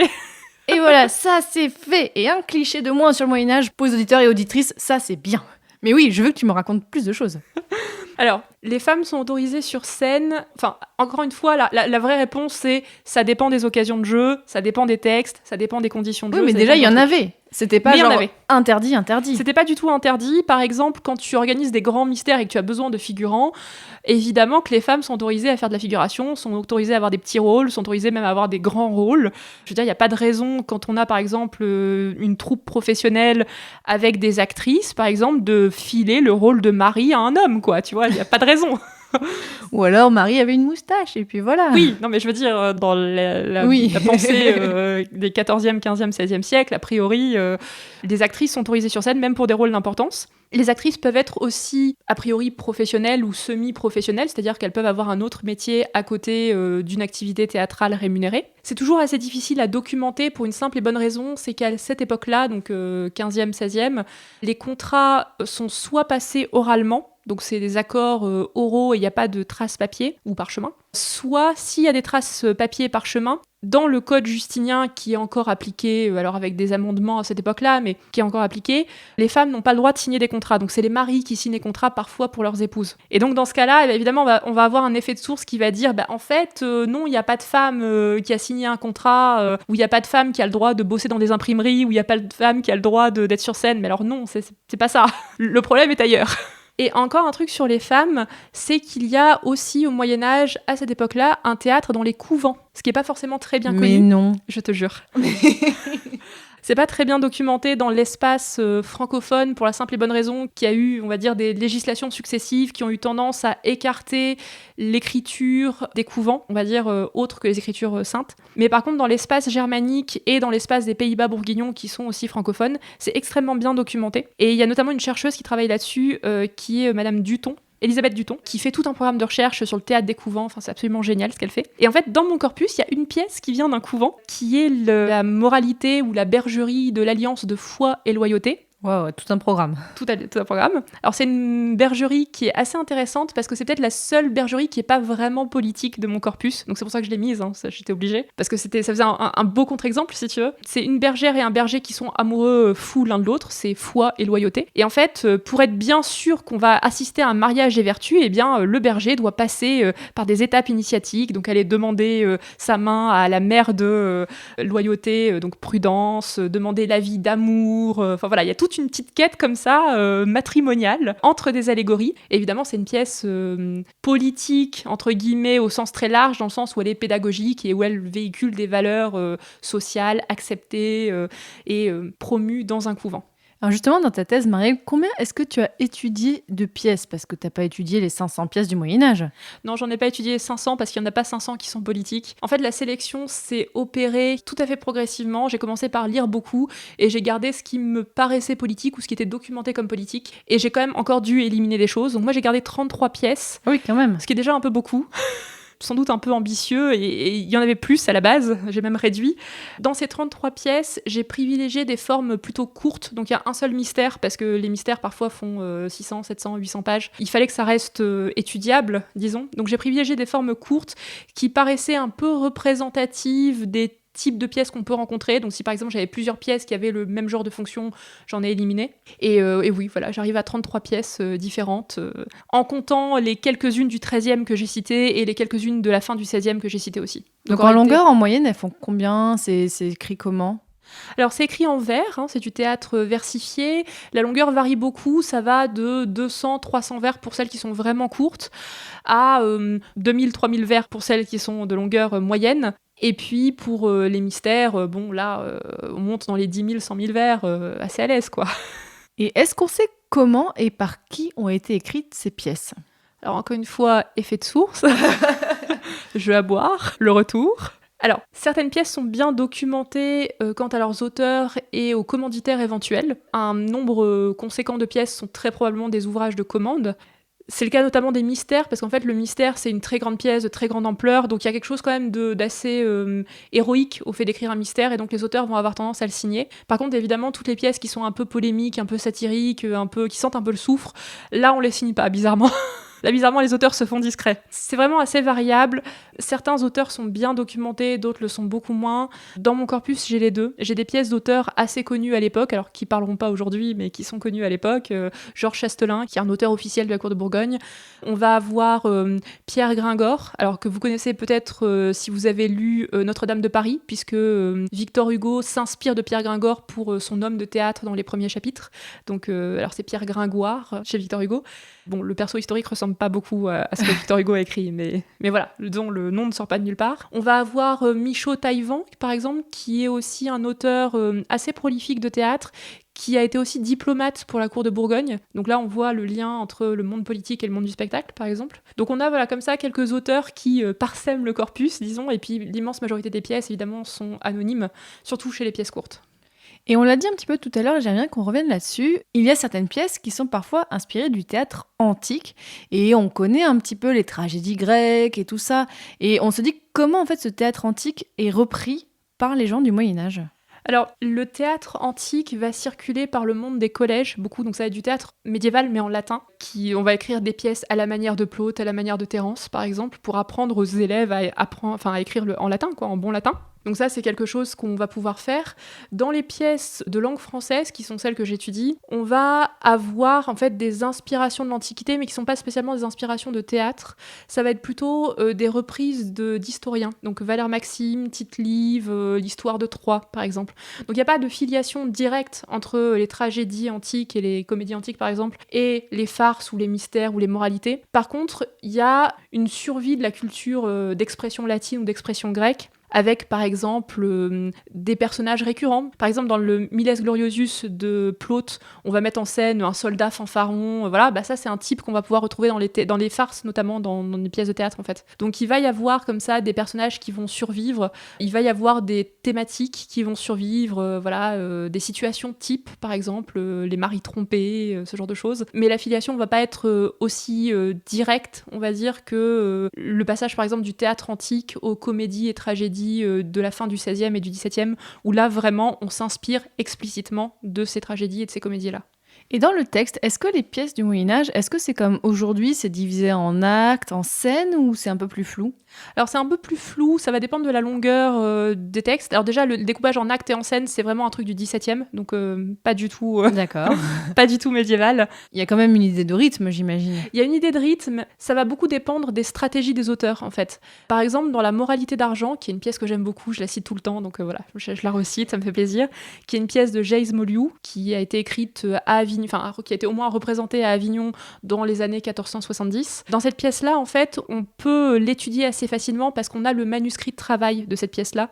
Et voilà, ça c'est fait. Et un cliché de moins sur le Moyen-Âge pour les auditeurs et auditrices, ça c'est bien. Mais oui, je veux que tu me racontes plus de choses. Alors, les femmes sont autorisées sur scène. Enfin, encore une fois, la vraie réponse, c'est ça dépend des occasions de jeu, ça dépend des textes, ça dépend des conditions de jeu. Oui, mais déjà, il y en avait. C'était pas genre interdit. C'était pas du tout interdit. Par exemple, quand tu organises des grands mystères et que tu as besoin de figurants, évidemment que les femmes sont autorisées à faire de la figuration, sont autorisées à avoir des petits rôles, sont autorisées même à avoir des grands rôles. Je veux dire, il n'y a pas de raison, quand on a par exemple une troupe professionnelle avec des actrices, par exemple, de filer le rôle de Marie à un homme, quoi. Tu vois, il n'y a pas de raison. Ou alors Marie avait une moustache et puis voilà. Oui, non mais je veux dire, dans la pensée des 14e, 15e, 16e siècle, a priori, les actrices sont autorisées sur scène, même pour des rôles d'importance. Les actrices peuvent être aussi, a priori, professionnelles ou semi-professionnelles, c'est-à-dire qu'elles peuvent avoir un autre métier à côté d'une activité théâtrale rémunérée. C'est toujours assez difficile à documenter pour une simple et bonne raison, c'est qu'à cette époque-là, donc 15e, 16e, les contrats sont soit passés oralement, donc c'est des accords oraux et il n'y a pas de traces papier ou parchemin. Soit, s'il y a des traces papier et parchemin, dans le code justinien qui est encore appliqué, alors avec des amendements à cette époque-là, mais qui est encore appliqué, les femmes n'ont pas le droit de signer des contrats. Donc c'est les maris qui signent des contrats parfois pour leurs épouses. Et donc dans ce cas-là, évidemment, on va avoir un effet de source qui va dire, en fait, non, il n'y a pas de femme qui a signé un contrat, ou il n'y a pas de femme qui a le droit de bosser dans des imprimeries, ou il n'y a pas de femme qui a le droit d'être sur scène. Mais alors non, c'est pas ça. Le problème est ailleurs. Et encore un truc sur les femmes, c'est qu'il y a aussi au Moyen-Âge, à cette époque-là, un théâtre dans les couvents. Ce qui n'est pas forcément très bien connu. Mais non. Je te jure. C'est pas très bien documenté dans l'espace francophone pour la simple et bonne raison qu'il y a eu, on va dire, des législations successives qui ont eu tendance à écarter l'écriture des couvents, on va dire, autres que les écritures saintes. Mais par contre, dans l'espace germanique et dans l'espace des Pays-Bas bourguignons, qui sont aussi francophones, c'est extrêmement bien documenté. Et il y a notamment une chercheuse qui travaille là-dessus, qui est Madame Duton, Elisabeth Duton, qui fait tout un programme de recherche sur le théâtre des couvents. Enfin, c'est absolument génial ce qu'elle fait. Et en fait, dans mon corpus, il y a une pièce qui vient d'un couvent, qui est la moralité ou la bergerie de l'alliance de foi et loyauté. Wow, tout un programme. Tout un programme. Alors, c'est une bergerie qui est assez intéressante parce que c'est peut-être la seule bergerie qui n'est pas vraiment politique de mon corpus. Donc, c'est pour ça que je l'ai mise, ça, j'étais obligée. Parce que ça faisait un beau contre-exemple, si tu veux. C'est une bergère et un berger qui sont amoureux fous l'un de l'autre. C'est foi et loyauté. Et en fait, pour être bien sûr qu'on va assister à un mariage des vertus, eh bien, le berger doit passer par des étapes initiatiques. Donc, aller demander sa main à la mère de loyauté, donc prudence, demander l'avis d'amour. Enfin, voilà, il y a toute une petite quête comme ça, matrimoniale, entre des allégories. Et évidemment, c'est une pièce politique, entre guillemets, au sens très large, dans le sens où elle est pédagogique et où elle véhicule des valeurs sociales acceptées et promues dans un couvent. Alors justement, dans ta thèse, Marielle, combien est-ce que tu as étudié de pièces? Parce que tu n'as pas étudié les 500 pièces du Moyen-Âge. Non, j'en ai pas étudié 500 parce qu'il n'y en a pas 500 qui sont politiques. En fait, la sélection s'est opérée tout à fait progressivement. J'ai commencé par lire beaucoup et j'ai gardé ce qui me paraissait politique ou ce qui était documenté comme politique. Et j'ai quand même encore dû éliminer des choses. Donc moi, j'ai gardé 33 pièces. Oui, quand même. Ce qui est déjà un peu beaucoup. Sans doute un peu ambitieux, et il y en avait plus à la base, j'ai même réduit. Dans ces 33 pièces, j'ai privilégié des formes plutôt courtes, donc il y a un seul mystère, parce que les mystères parfois font 600, 700, 800 pages. Il fallait que ça reste étudiable, disons. Donc j'ai privilégié des formes courtes qui paraissaient un peu représentatives des types de pièces qu'on peut rencontrer. Donc si par exemple j'avais plusieurs pièces qui avaient le même genre de fonction, j'en ai éliminé. Et oui, voilà, j'arrive à 33 pièces différentes, en comptant les quelques-unes du 13e que j'ai citées et les quelques-unes de la fin du 16e que j'ai citées aussi. Donc en longueur, en moyenne, elles font combien? C'est écrit comment? Alors c'est écrit en vers, c'est du théâtre versifié. La longueur varie beaucoup, ça va de 200-300 vers pour celles qui sont vraiment courtes, à 2000-3000 vers pour celles qui sont de longueur moyenne. Et puis pour les mystères, on monte dans les 10 000, 100 000 vers assez à l'aise, quoi. Et est-ce qu'on sait comment et par qui ont été écrites ces pièces? Alors encore une fois, effet de source, jeu à boire, le retour. Alors, certaines pièces sont bien documentées quant à leurs auteurs et aux commanditaires éventuels. Un nombre conséquent de pièces sont très probablement des ouvrages de commande. C'est le cas notamment des mystères, parce qu'en fait, le mystère, c'est une très grande pièce de très grande ampleur, donc il y a quelque chose quand même d'assez héroïque au fait d'écrire un mystère, et donc les auteurs vont avoir tendance à le signer. Par contre, évidemment, toutes les pièces qui sont un peu polémiques, un peu satiriques, qui sentent un peu le soufre, là, on les signe pas, bizarrement. Là, bizarrement, les auteurs se font discrets. C'est vraiment assez variable. Certains auteurs sont bien documentés, d'autres le sont beaucoup moins. Dans mon corpus, j'ai les deux. J'ai des pièces d'auteurs assez connus à l'époque, alors qui parleront pas aujourd'hui, mais qui sont connus à l'époque. Georges Chastelain, qui est un auteur officiel de la cour de Bourgogne. On va avoir Pierre Gringor, alors que vous connaissez peut-être si vous avez lu Notre-Dame de Paris, puisque Victor Hugo s'inspire de Pierre Gringor pour son homme de théâtre dans les premiers chapitres. Donc, alors c'est Pierre Gringoire chez Victor Hugo. Bon, le perso historique ressemble pas beaucoup à ce que Victor Hugo a écrit, mais voilà, dont le nom ne sort pas de nulle part. On va avoir Michaud Taillevent, par exemple, qui est aussi un auteur assez prolifique de théâtre, qui a été aussi diplomate pour la cour de Bourgogne. Donc là, on voit le lien entre le monde politique et le monde du spectacle, par exemple. Donc on a comme ça quelques auteurs qui parsèment le corpus, disons, et puis l'immense majorité des pièces, évidemment, sont anonymes, surtout chez les pièces courtes. Et on l'a dit un petit peu tout à l'heure, et j'aimerais bien qu'on revienne là-dessus. Il y a certaines pièces qui sont parfois inspirées du théâtre antique, et on connaît un petit peu les tragédies grecques et tout ça. Et on se dit comment en fait ce théâtre antique est repris par les gens du Moyen-Âge. Alors, le théâtre antique va circuler par le monde des collèges, beaucoup, donc ça va être du théâtre médiéval, mais en latin. On va écrire des pièces à la manière de Plaute, à la manière de Terence, par exemple, pour apprendre aux élèves à écrire en latin, en bon latin. Donc ça, c'est quelque chose qu'on va pouvoir faire. Dans les pièces de langue française, qui sont celles que j'étudie, on va avoir en fait des inspirations de l'Antiquité, mais qui ne sont pas spécialement des inspirations de théâtre. Ça va être plutôt des reprises d'historiens. Donc Valère Maxime, Tite-Live, l'histoire de Troie, par exemple. Donc il n'y a pas de filiation directe entre les tragédies antiques et les comédies antiques, par exemple, et les farces ou les mystères ou les moralités. Par contre, il y a une survie de la culture d'expression latine ou d'expression grecque, avec par exemple des personnages récurrents. Par exemple, dans le Miles Gloriosus de Plaute, on va mettre en scène un soldat fanfaron. Voilà, ça c'est un type qu'on va pouvoir retrouver dans les farces, notamment dans les pièces de théâtre en fait. Donc il va y avoir comme ça des personnages qui vont survivre, il va y avoir des thématiques qui vont survivre, des situations types, par exemple les maris trompés, ce genre de choses. Mais l'affiliation ne va pas être aussi directe, on va dire, que le passage par exemple du théâtre antique aux comédies et tragédies de la fin du XVIe et du XVIIe, où là vraiment on s'inspire explicitement de ces tragédies et de ces comédies-là. Et dans le texte, est-ce que les pièces du Moyen-Âge, est-ce que c'est comme aujourd'hui, c'est divisé en actes, en scènes, ou c'est un peu plus flou ? Alors c'est un peu plus flou, ça va dépendre de la longueur des textes. Alors déjà, le découpage en actes et en scènes, c'est vraiment un truc du XVIIe, donc pas du tout D'accord. pas du tout médiéval. Il y a quand même une idée de rythme, j'imagine. Il y a une idée de rythme, ça va beaucoup dépendre des stratégies des auteurs, en fait. Par exemple, dans La Moralité d'argent, qui est une pièce que j'aime beaucoup, je la cite tout le temps, donc voilà, je la recite, ça me fait plaisir, qui est une pièce de James Moliou, qui a été écrite à Avignon, qui a été au moins représentée à Avignon dans les années 1470. Dans cette pièce-là, en fait, on peut l'étudier assez facilement parce qu'on a le manuscrit de travail de cette pièce-là,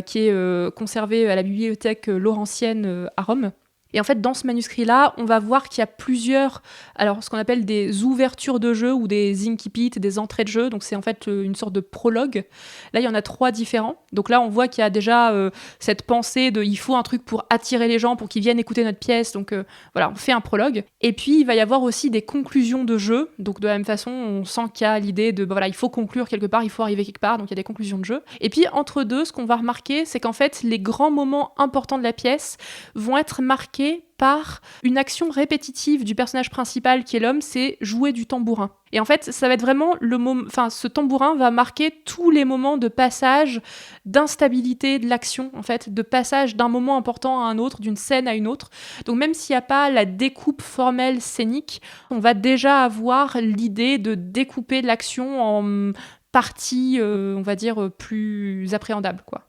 qui est conservé à la bibliothèque laurentienne à Rome. Et en fait, dans ce manuscrit-là, on va voir qu'il y a plusieurs, alors ce qu'on appelle des ouvertures de jeu ou des incipits, des entrées de jeu. Donc c'est en fait une sorte de prologue. Là, il y en a 3 différents. Donc là, on voit qu'il y a déjà cette pensée de il faut un truc pour attirer les gens, pour qu'ils viennent écouter notre pièce. Donc voilà, on fait un prologue. Et puis, il va y avoir aussi des conclusions de jeu. Donc de la même façon, on sent qu'il y a l'idée de voilà, il faut conclure quelque part, il faut arriver quelque part. Donc il y a des conclusions de jeu. Et puis entre deux, ce qu'on va remarquer, c'est qu'en fait, les grands moments importants de la pièce vont être marqués par une action répétitive du personnage principal qui est l'homme, c'est jouer du tambourin. Et en fait, ça va être vraiment le moment, enfin, ce tambourin va marquer tous les moments de passage, d'instabilité de l'action, en fait, de passage d'un moment important à un autre, d'une scène à une autre. Donc même s'il n'y a pas la découpe formelle scénique, on va déjà avoir l'idée de découper l'action en parties, on va dire, plus appréhendables, quoi.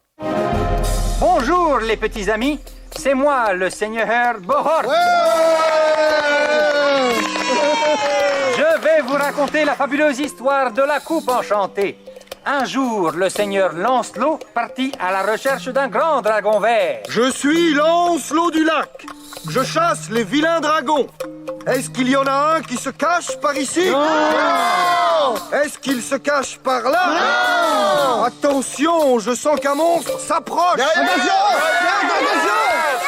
Bonjour les petits amis, c'est moi le seigneur Bohort. Je vais vous raconter la fabuleuse histoire de la coupe enchantée. Un jour, le seigneur Lancelot partit à la recherche d'un grand dragon vert. Je suis Lancelot du lac. Je chasse les vilains dragons. Est-ce qu'il y en a un qui se cache par ici? Non! Est-ce qu'il se cache par là? Non! Attention, je sens qu'un monstre s'approche.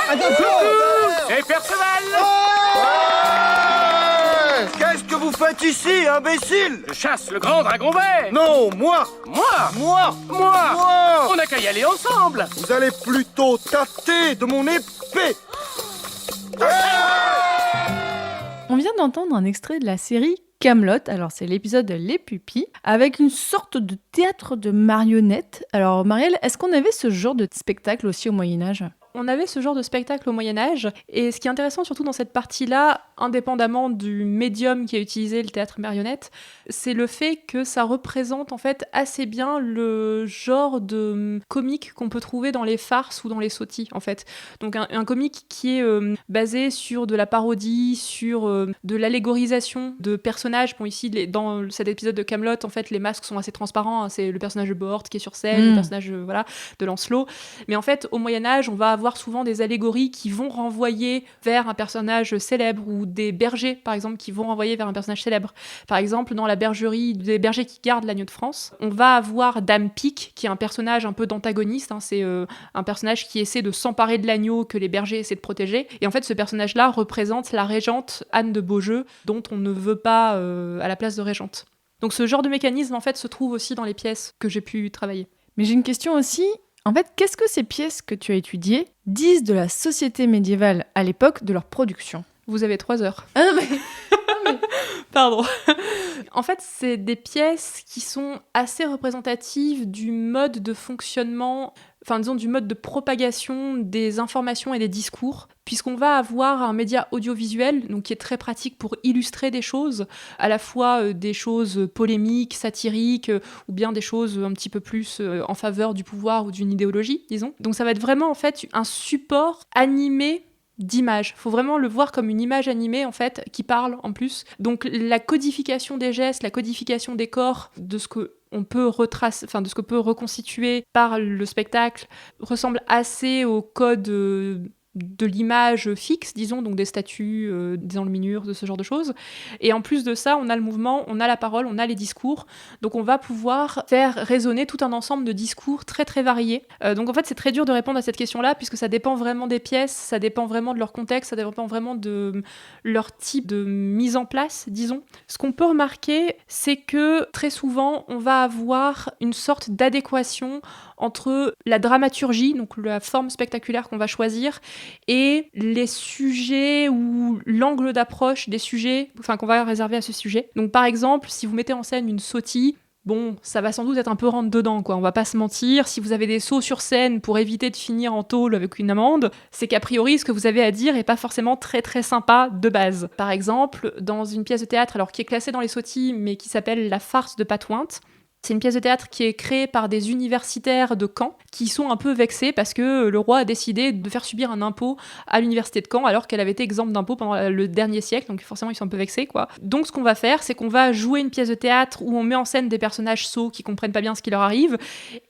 Attention! Et Perceval! Qu'est-ce que vous faites ici, imbécile? Je chasse le grand dragon vert. Non, moi! Moi! On n'a qu'à y aller ensemble. Vous allez plutôt tâter de mon épée. On vient d'entendre un extrait de la série Kaamelott, alors c'est l'épisode Les Pupilles, avec une sorte de théâtre de marionnettes. Alors Marielle, est-ce qu'on avait ce genre de spectacle aussi au Moyen-Âge ? On avait ce genre de spectacle au Moyen-Âge, et ce qui est intéressant surtout dans cette partie-là, indépendamment du médium qui a utilisé le théâtre marionnette, c'est le fait que ça représente en fait assez bien le genre de comique qu'on peut trouver dans les farces ou dans les sottis en fait. Donc un comique qui est basé sur de la parodie, sur de l'allégorisation de personnages. Bon ici, dans cet épisode de Kaamelott, en fait les masques sont assez transparents, hein. C'est le personnage de Bohort qui est sur scène, le personnage de Lancelot. Mais en fait au Moyen-Âge, on va avoir souvent des allégories qui vont renvoyer vers un personnage célèbre, ou des bergers par exemple qui vont renvoyer vers un personnage célèbre. Par exemple dans la bergerie des bergers qui gardent l'agneau de France, on va avoir Dame Pique qui est un personnage un peu d'antagoniste, hein. C'est un personnage qui essaie de s'emparer de l'agneau que les bergers essaient de protéger, et en fait ce personnage là représente la régente Anne de Beaujeu dont on ne veut pas à la place de régente. Donc ce genre de mécanisme en fait se trouve aussi dans les pièces que j'ai pu travailler. Mais j'ai une question aussi. En fait, qu'est-ce que ces pièces que tu as étudiées disent de la société médiévale à l'époque de leur production ? Vous avez 3 heures. Ah non mais... Pardon. En fait, c'est des pièces qui sont assez représentatives du mode de fonctionnement, enfin disons du mode de propagation des informations et des discours, puisqu'on va avoir un média audiovisuel donc qui est très pratique pour illustrer des choses, à la fois des choses polémiques, satiriques, ou bien des choses un petit peu plus en faveur du pouvoir ou d'une idéologie, disons. Donc ça va être vraiment en fait un support animé d'image. Il faut vraiment le voir comme une image animée en fait qui parle en plus. Donc la codification des gestes, la codification des corps, de ce que on peut retracer, enfin de ce que peut reconstituer par le spectacle, ressemble assez au code de l'image fixe, disons, donc des statues, des enluminures, de ce genre de choses. Et en plus de ça, on a le mouvement, on a la parole, on a les discours. Donc on va pouvoir faire résonner tout un ensemble de discours très très variés. Donc en fait, c'est très dur de répondre à cette question-là, puisque ça dépend vraiment des pièces, ça dépend vraiment de leur contexte, ça dépend vraiment de leur type de mise en place, disons. Ce qu'on peut remarquer, c'est que très souvent, on va avoir une sorte d'adéquation entre la dramaturgie, donc la forme spectaculaire qu'on va choisir, et les sujets ou l'angle d'approche des sujets, enfin qu'on va réserver à ce sujet. Donc par exemple, si vous mettez en scène une sotie, bon, ça va sans doute être un peu rentre-dedans, quoi. On va pas se mentir. Si vous avez des sauts sur scène pour éviter de finir en tôle avec une amende, c'est qu'a priori, ce que vous avez à dire est pas forcément très très sympa de base. Par exemple, dans une pièce de théâtre, alors qui est classée dans les sotties, mais qui s'appelle La farce de Patointe, C'est une pièce de théâtre qui est créée par des universitaires de Caen qui sont un peu vexés parce que le roi a décidé de faire subir un impôt à l'université de Caen alors qu'elle avait été exempte d'impôt pendant le dernier siècle, donc forcément ils sont un peu vexés, quoi. Donc ce qu'on va faire, c'est qu'on va jouer une pièce de théâtre où on met en scène des personnages sots qui comprennent pas bien ce qui leur arrive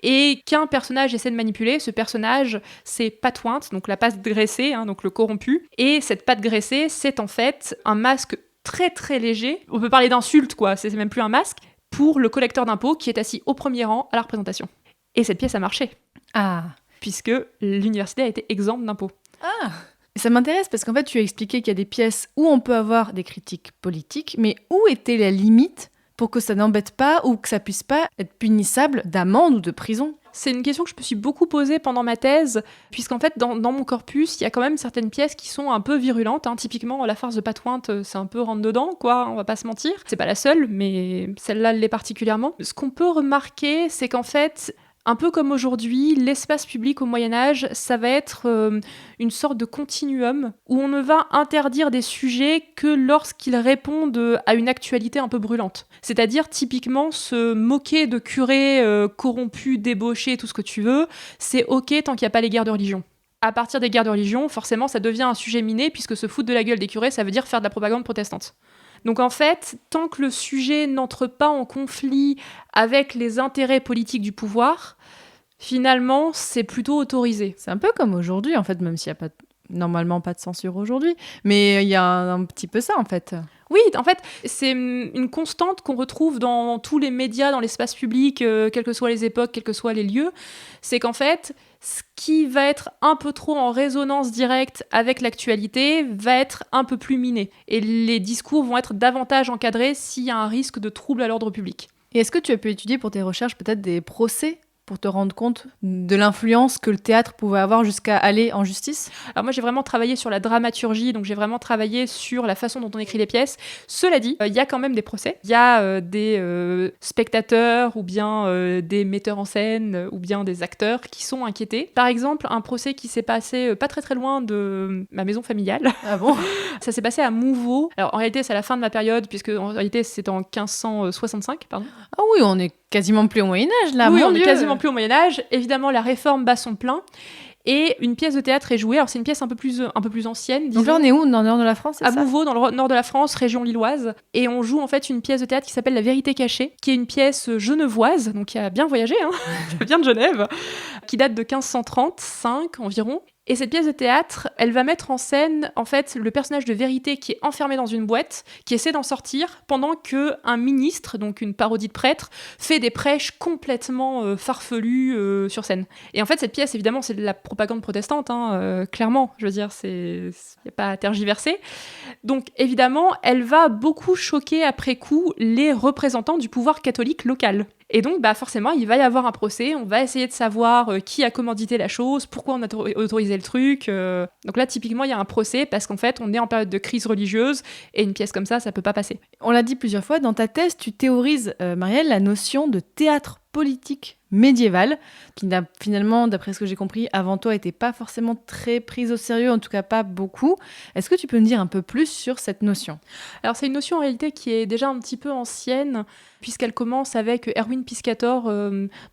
et qu'un personnage essaie de manipuler. Ce personnage, c'est Patointe, donc la patte graissée, donc le corrompu. Et cette patte graissée, c'est en fait un masque très très léger. On peut parler d'insulte, quoi, c'est même plus un masque, pour le collecteur d'impôts qui est assis au premier rang à la représentation. Et cette pièce a marché. Ah. Puisque l'université a été exempte d'impôts. Ah. Ça m'intéresse parce qu'en fait, tu as expliqué qu'il y a des pièces où on peut avoir des critiques politiques, mais où était la limite pour que ça n'embête pas ou que ça puisse pas être punissable d'amende ou de prison? C'est une question que je me suis beaucoup posée pendant ma thèse, puisqu'en fait, dans mon corpus, il y a quand même certaines pièces qui sont un peu virulentes. Typiquement, La farce de Patointe, c'est un peu rentre-dedans, quoi, on va pas se mentir. C'est pas la seule, mais celle-là l'est particulièrement. Ce qu'on peut remarquer, c'est qu'en fait, un peu comme aujourd'hui, l'espace public au Moyen-Âge, ça va être une sorte de continuum où on ne va interdire des sujets que lorsqu'ils répondent à une actualité un peu brûlante. C'est-à-dire, typiquement, se moquer de curés corrompus, débauchés, tout ce que tu veux, c'est ok tant qu'il n'y a pas les guerres de religion. À partir des guerres de religion, forcément, ça devient un sujet miné, puisque se foutre de la gueule des curés, ça veut dire faire de la propagande protestante. Donc en fait, tant que le sujet n'entre pas en conflit avec les intérêts politiques du pouvoir, finalement, c'est plutôt autorisé. C'est un peu comme aujourd'hui, en fait, même s'il n'y a normalement pas de censure aujourd'hui, mais il y a un petit peu ça, en fait. Oui, en fait, c'est une constante qu'on retrouve dans tous les médias, dans l'espace public, quelles que soient les époques, quels que soient les lieux. C'est qu'en fait, ce qui va être un peu trop en résonance directe avec l'actualité va être un peu plus miné. Et les discours vont être davantage encadrés s'il y a un risque de trouble à l'ordre public. Et est-ce que tu as pu étudier pour tes recherches peut-être des procès pour te rendre compte de l'influence que le théâtre pouvait avoir jusqu'à aller en justice? Alors moi, j'ai vraiment travaillé sur la dramaturgie, donc j'ai vraiment travaillé sur la façon dont on écrit les pièces. Cela dit, il y a quand même des procès. Il y a des spectateurs ou bien des metteurs en scène ou bien des acteurs qui sont inquiétés. Par exemple, un procès qui s'est passé pas très très loin de ma maison familiale. Ah bon? Ça s'est passé à Mouveau. Alors en réalité, c'est à la fin de ma période, puisque en réalité, c'est en 1565, pardon. Ah oui, on est quasiment plus au Moyen-Âge, là. Oui, mon on Dieu. est quasiment plus au Moyen-Âge. Évidemment, la réforme bat son plein. Et une pièce de théâtre est jouée. Alors, c'est une pièce un peu plus ancienne, disons. Donc là, on est où? Dans le nord de la France, c'est à ça? Mouveau, dans le nord de la France, région lilloise. Et on joue en fait une pièce de théâtre qui s'appelle La Vérité cachée, qui est une pièce genevoise, donc qui a bien voyagé, ça vient de Genève, qui date de 1535 environ. Et cette pièce de théâtre, elle va mettre en scène, en fait, le personnage de Vérité qui est enfermé dans une boîte, qui essaie d'en sortir, pendant qu'un ministre, donc une parodie de prêtre, fait des prêches complètement farfelues sur scène. Et en fait, cette pièce, évidemment, c'est de la propagande protestante, clairement, je veux dire, il n'y a pas à tergiverser. Donc, évidemment, elle va beaucoup choquer après coup les représentants du pouvoir catholique local. Et donc, forcément, il va y avoir un procès, on va essayer de savoir qui a commandité la chose, pourquoi on a autorisé le truc. Donc là, typiquement, il y a un procès parce qu'en fait, on est en période de crise religieuse et une pièce comme ça peut pas passer. On l'a dit plusieurs fois, dans ta thèse, tu théorises, Marielle, la notion de théâtre politique médiéval, qui n'a finalement, d'après ce que j'ai compris, avant toi, n'était pas forcément très prise au sérieux, en tout cas pas beaucoup. Est-ce que tu peux me dire un peu plus sur cette notion? Alors c'est une notion en réalité qui est déjà un petit peu ancienne, puisqu'elle commence avec Erwin Piscator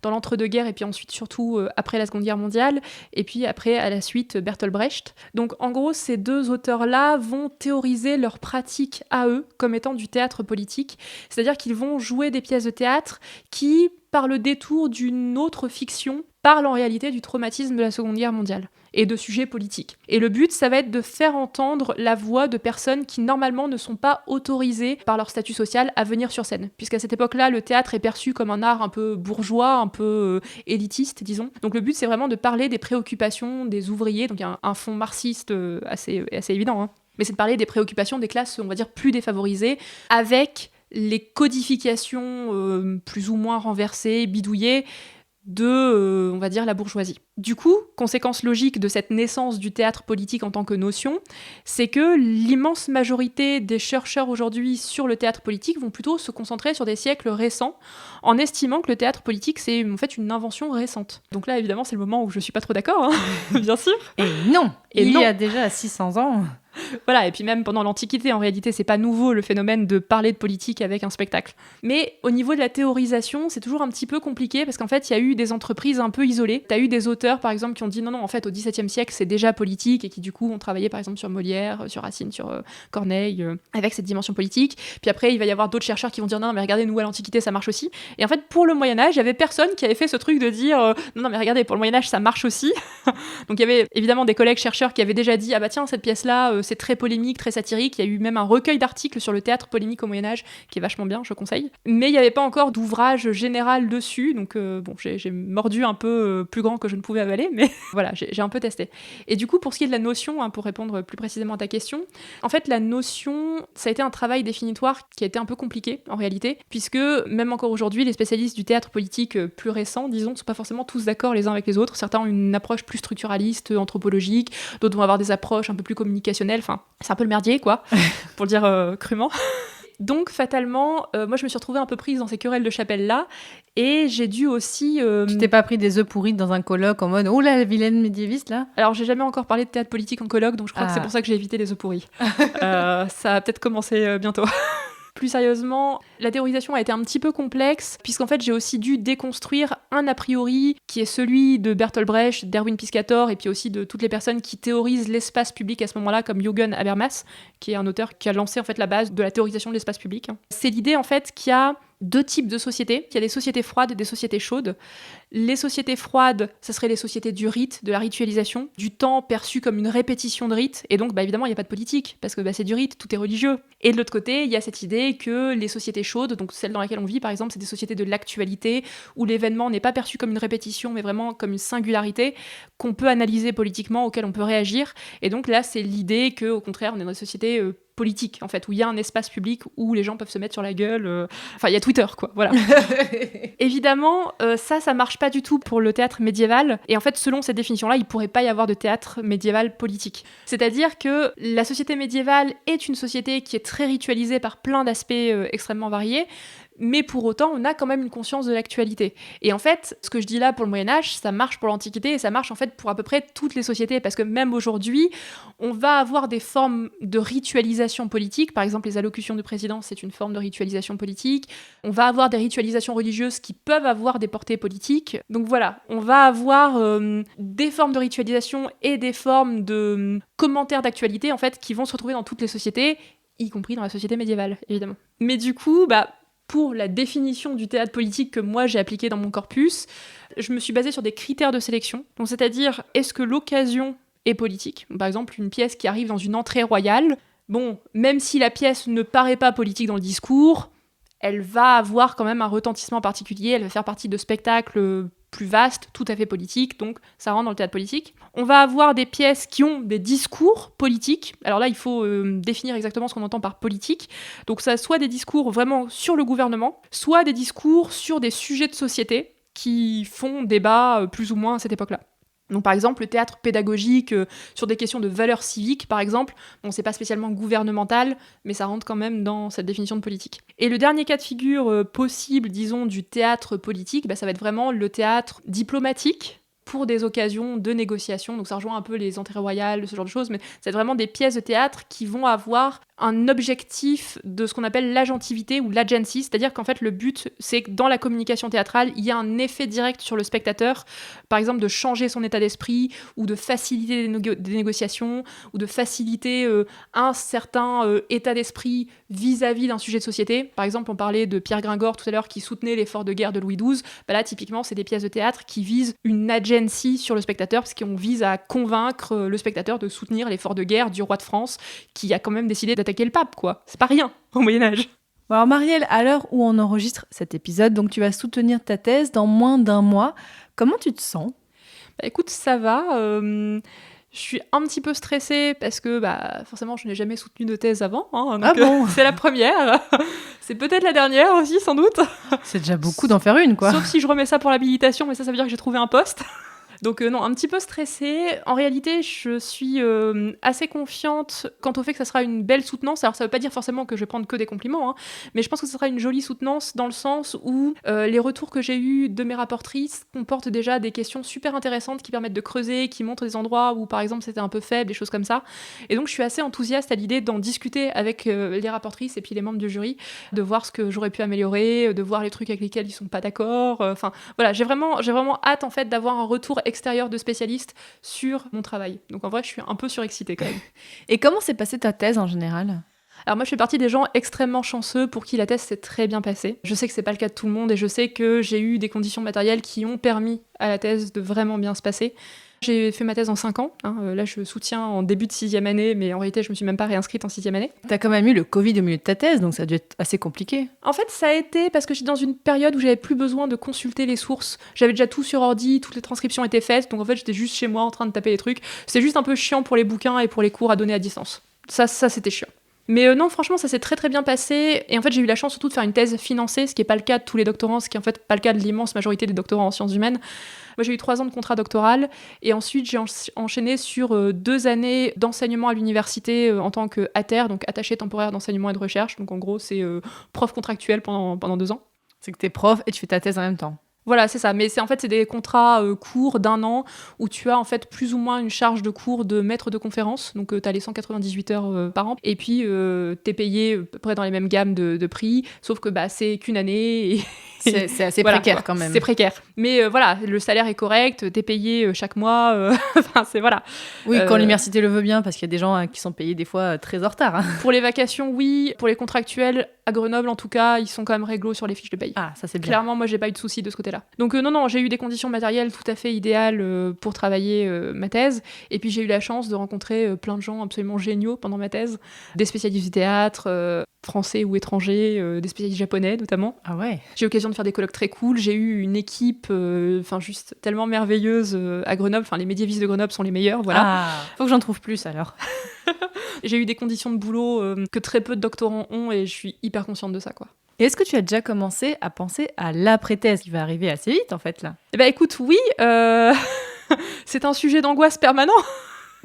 dans l'entre-deux-guerres, et puis ensuite surtout après la Seconde Guerre mondiale, et puis après à la suite Bertolt Brecht. Donc en gros, ces deux auteurs-là vont théoriser leur pratique à eux comme étant du théâtre politique, c'est-à-dire qu'ils vont jouer des pièces de théâtre qui, par le détour d'une autre fiction, parle en réalité du traumatisme de la Seconde Guerre mondiale et de sujets politiques. Et le but, ça va être de faire entendre la voix de personnes qui, normalement, ne sont pas autorisées par leur statut social à venir sur scène. Puisqu'à cette époque-là, le théâtre est perçu comme un art un peu bourgeois, un peu élitiste, disons. Donc le but, c'est vraiment de parler des préoccupations des ouvriers, donc il y a un fond marxiste assez évident, mais c'est de parler des préoccupations des classes, on va dire, plus défavorisées, avec les codifications plus ou moins renversées, bidouillées, de, on va dire, la bourgeoisie. Du coup, conséquence logique de cette naissance du théâtre politique en tant que notion, c'est que l'immense majorité des chercheurs aujourd'hui sur le théâtre politique vont plutôt se concentrer sur des siècles récents, en estimant que le théâtre politique, c'est en fait une invention récente. Donc là, évidemment, c'est le moment où je suis pas trop d'accord, bien sûr. Et non, il y a déjà 600 ans. Voilà, et puis même pendant l'Antiquité, en réalité, c'est pas nouveau le phénomène de parler de politique avec un spectacle. Mais au niveau de la théorisation, c'est toujours un petit peu compliqué parce qu'en fait, il y a eu des entreprises un peu isolées. T'as eu des auteurs, par exemple, qui ont dit non, en fait, au XVIIe siècle, c'est déjà politique et qui, du coup, ont travaillé, par exemple, sur Molière, sur Racine, sur Corneille, avec cette dimension politique. Puis après, il va y avoir d'autres chercheurs qui vont dire non, mais regardez, nous, à l'Antiquité, ça marche aussi. Et en fait, pour le Moyen-Âge, il y avait personne qui avait fait ce truc de dire non, mais regardez, pour le Moyen-Âge, ça marche aussi. Donc, il y avait évidemment des collègues chercheurs qui avaient déjà dit ah bah tiens, cette pièce-là, c'est très polémique, très satirique. Il y a eu même un recueil d'articles sur le théâtre polémique au Moyen-Âge qui est vachement bien, je conseille. Mais il n'y avait pas encore d'ouvrage général dessus, donc bon, j'ai mordu un peu plus grand que je ne pouvais avaler, mais voilà, j'ai un peu testé. Et du coup, pour ce qui est de la notion, hein, pour répondre plus précisément à ta question, en fait, la notion, ça a été un travail définitoire qui a été un peu compliqué, en réalité, puisque même encore aujourd'hui, les spécialistes du théâtre politique plus récent, disons, ne sont pas forcément tous d'accord les uns avec les autres. Certains ont une approche plus structuraliste, anthropologique, d'autres vont avoir des approches un peu plus communicationnelles, enfin, c'est un peu le merdier, quoi, pour le dire crûment. Donc, fatalement, moi, je me suis retrouvée un peu prise dans ces querelles de chapelle-là, et j'ai dû aussi... Tu t'es pas pris des œufs pourris dans un colloque en mode « Oh là, la vilaine médiéviste, là ?» Alors, j'ai jamais encore parlé de théâtre politique en colloque, donc je crois que c'est pour ça que j'ai évité les œufs pourris. Ça va peut-être commencer bientôt. Plus sérieusement, la théorisation a été un petit peu complexe, puisqu'en fait, j'ai aussi dû déconstruire un a priori qui est celui de Bertolt Brecht, d'Erwin Piscator, et puis aussi de toutes les personnes qui théorisent l'espace public à ce moment-là, comme Jürgen Habermas, qui est un auteur qui a lancé en fait la base de la théorisation de l'espace public. C'est l'idée en fait qu'il y a deux types de sociétés. Il y a des sociétés froides et des sociétés chaudes. Les sociétés froides, ça serait les sociétés du rite, de la ritualisation, du temps perçu comme une répétition de rites, et donc évidemment il n'y a pas de politique, parce que c'est du rite, tout est religieux. Et de l'autre côté, il y a cette idée que les sociétés chaudes, donc celles dans lesquelles on vit par exemple, c'est des sociétés de l'actualité, où l'événement n'est pas perçu comme une répétition, mais vraiment comme une singularité qu'on peut analyser politiquement, auquel on peut réagir. Et donc là, c'est l'idée qu'au contraire, on est dans des sociétés politique, en fait, où il y a un espace public où les gens peuvent se mettre sur la gueule. Enfin, il y a Twitter, quoi, voilà. Évidemment, ça marche pas du tout pour le théâtre médiéval. Et en fait, selon cette définition-là, il pourrait pas y avoir de théâtre médiéval politique. C'est-à-dire que la société médiévale est une société qui est très ritualisée par plein d'aspects extrêmement variés, mais pour autant, on a quand même une conscience de l'actualité. Et en fait, ce que je dis là pour le Moyen-Âge, ça marche pour l'Antiquité et ça marche en fait pour à peu près toutes les sociétés, parce que même aujourd'hui, on va avoir des formes de ritualisation politique. Par exemple, les allocutions du président, c'est une forme de ritualisation politique. On va avoir des ritualisations religieuses qui peuvent avoir des portées politiques. Donc voilà, on va avoir des formes de ritualisation et des formes de commentaires d'actualité, en fait, qui vont se retrouver dans toutes les sociétés, y compris dans la société médiévale, évidemment. Mais du coup, pour la définition du théâtre politique que moi j'ai appliqué dans mon corpus, je me suis basée sur des critères de sélection. Donc, c'est-à-dire, est-ce que l'occasion est politique ? Par exemple, une pièce qui arrive dans une entrée royale, bon, même si la pièce ne paraît pas politique dans le discours, elle va avoir quand même un retentissement particulier, elle va faire partie de spectacles plus vastes, tout à fait politiques, donc ça rentre dans le théâtre politique. On va avoir des pièces qui ont des discours politiques. Alors là, il faut définir exactement ce qu'on entend par politique. Donc ça, soit des discours vraiment sur le gouvernement, soit des discours sur des sujets de société qui font débat plus ou moins à cette époque-là. Donc par exemple, le théâtre pédagogique sur des questions de valeurs civiques, par exemple, bon, c'est pas spécialement gouvernemental, mais ça rentre quand même dans cette définition de politique. Et le dernier cas de figure possible, disons, du théâtre politique, ça va être vraiment le théâtre diplomatique, pour des occasions de négociation. Donc ça rejoint un peu les entrées royales, ce genre de choses, mais c'est vraiment des pièces de théâtre qui vont avoir un objectif de ce qu'on appelle l'agentivité ou l'agency, c'est-à-dire qu'en fait le but c'est que dans la communication théâtrale il y a un effet direct sur le spectateur, par exemple de changer son état d'esprit ou de faciliter des négociations ou de faciliter un certain état d'esprit vis-à-vis d'un sujet de société. Par exemple, on parlait de Pierre Gringor tout à l'heure qui soutenait l'effort de guerre de Louis XII. Là typiquement c'est des pièces de théâtre qui visent une agency sur le spectateur, parce qu'on vise à convaincre le spectateur de soutenir l'effort de guerre du roi de France qui a quand même décidé d'attaquer le pape, quoi. C'est pas rien au Moyen-Âge. Bon alors Marielle, à l'heure où on enregistre cet épisode, donc tu vas soutenir ta thèse dans moins d'un mois. Comment tu te sens ? Écoute, ça va. Je suis un petit peu stressée parce que forcément je n'ai jamais soutenu de thèse avant. Donc, bon c'est la première. C'est peut-être la dernière aussi, sans doute. C'est déjà beaucoup d'en faire une, quoi. Sauf si je remets ça pour l'habilitation, mais ça veut dire que j'ai trouvé un poste. Donc non, un petit peu stressée. En réalité, je suis assez confiante quant au fait que ça sera une belle soutenance. Alors ça veut pas dire forcément que je vais prendre que des compliments, hein, mais je pense que ce sera une jolie soutenance dans le sens où les retours que j'ai eus de mes rapportrices comportent déjà des questions super intéressantes qui permettent de creuser, qui montrent des endroits où par exemple c'était un peu faible, des choses comme ça. Et donc je suis assez enthousiaste à l'idée d'en discuter avec les rapportrices et puis les membres du jury, de voir ce que j'aurais pu améliorer, de voir les trucs avec lesquels ils sont pas d'accord. Enfin voilà, j'ai vraiment hâte en fait d'avoir un retour extérieur de spécialistes sur mon travail. Donc en vrai, je suis un peu surexcitée quand même. Et comment s'est passée ta thèse en général ? Alors moi, je fais partie des gens extrêmement chanceux pour qui la thèse s'est très bien passée. Je sais que c'est pas le cas de tout le monde et je sais que j'ai eu des conditions matérielles qui ont permis à la thèse de vraiment bien se passer. J'ai fait ma thèse en 5 ans. Là, je soutiens en début de 6e année, mais en réalité, je me suis même pas réinscrite en 6e année. T'as quand même eu le Covid au milieu de ta thèse, donc ça a dû être assez compliqué. En fait, ça a été parce que j'étais dans une période où j'avais plus besoin de consulter les sources. J'avais déjà tout sur ordi, toutes les transcriptions étaient faites, donc en fait, j'étais juste chez moi en train de taper les trucs. C'était juste un peu chiant pour les bouquins et pour les cours à donner à distance. Ça c'était chiant. Mais non, franchement, ça s'est très très bien passé. Et en fait, j'ai eu la chance surtout de faire une thèse financée, ce qui n'est pas le cas de tous les doctorants, ce qui est en fait pas le cas de l'immense majorité des doctorants en sciences humaines. Moi, j'ai eu 3 ans de contrat doctoral et ensuite j'ai enchaîné sur 2 années d'enseignement à l'université en tant qu'ATER, donc attaché temporaire d'enseignement et de recherche. Donc en gros, c'est prof contractuel pendant 2 ans. C'est que t'es prof et tu fais ta thèse en même temps. Voilà, c'est ça. Mais c'est des contrats courts d'1 an où tu as en fait plus ou moins une charge de cours de maître de conférence. Donc tu as les 198 heures par an. Et puis t'es payé à peu près dans les mêmes gammes de prix, sauf que c'est qu'une année. Et c'est assez voilà, précaire quand même. C'est précaire. Mais voilà, le salaire est correct, t'es payé chaque mois. Enfin, c'est voilà. Oui, quand l'université le veut bien, parce qu'il y a des gens qui sont payés des fois très en retard. Pour les vacations, oui. Pour les contractuels, à Grenoble en tout cas, ils sont quand même réglo sur les fiches de paye. Ah, ça c'est bien. Clairement, moi j'ai pas eu de soucis de ce côté-là. Donc non, j'ai eu des conditions matérielles tout à fait idéales pour travailler ma thèse. Et puis j'ai eu la chance de rencontrer plein de gens absolument géniaux pendant ma thèse. Des spécialistes du théâtre, français ou étrangers, des spécialistes japonais notamment. Ah ouais. J'ai eu l'occasion de faire des colloques très cool. J'ai eu une équipe juste tellement merveilleuse à Grenoble. Enfin, les médiévistes de Grenoble sont les meilleurs, voilà. Ah, faut que j'en trouve plus alors. J'ai eu des conditions de boulot que très peu de doctorants ont et je suis hyper consciente de ça, quoi. Et est-ce que tu as déjà commencé à penser à l'après-thèse qui va arriver assez vite en fait là ? Eh ben écoute, oui, c'est un sujet d'angoisse permanent.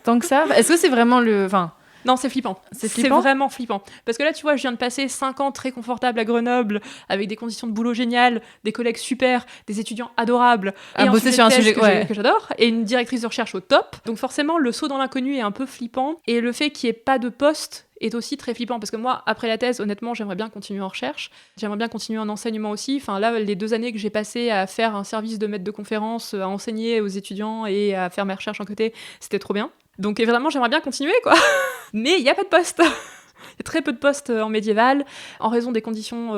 Tant que ça, est-ce que c'est vraiment le... Enfin... Non, c'est flippant. C'est vraiment flippant. Parce que là, tu vois, je viens de passer 5 ans très confortables à Grenoble, avec des conditions de boulot géniales, des collègues super, des étudiants adorables, et bosser sur un sujet que j'adore, et une directrice de recherche au top. Donc forcément, le saut dans l'inconnu est un peu flippant, et le fait qu'il n'y ait pas de poste est aussi très flippant, parce que moi, après la thèse, honnêtement, j'aimerais bien continuer en recherche, j'aimerais bien continuer en enseignement aussi. Enfin là, les 2 années que j'ai passées à faire un service de maître de conférence, à enseigner aux étudiants et à faire mes recherches en côté, c'était trop bien. Donc évidemment, j'aimerais bien continuer, quoi. Mais il n'y a pas de poste. Il y a très peu de postes en médiéval, en raison des conditions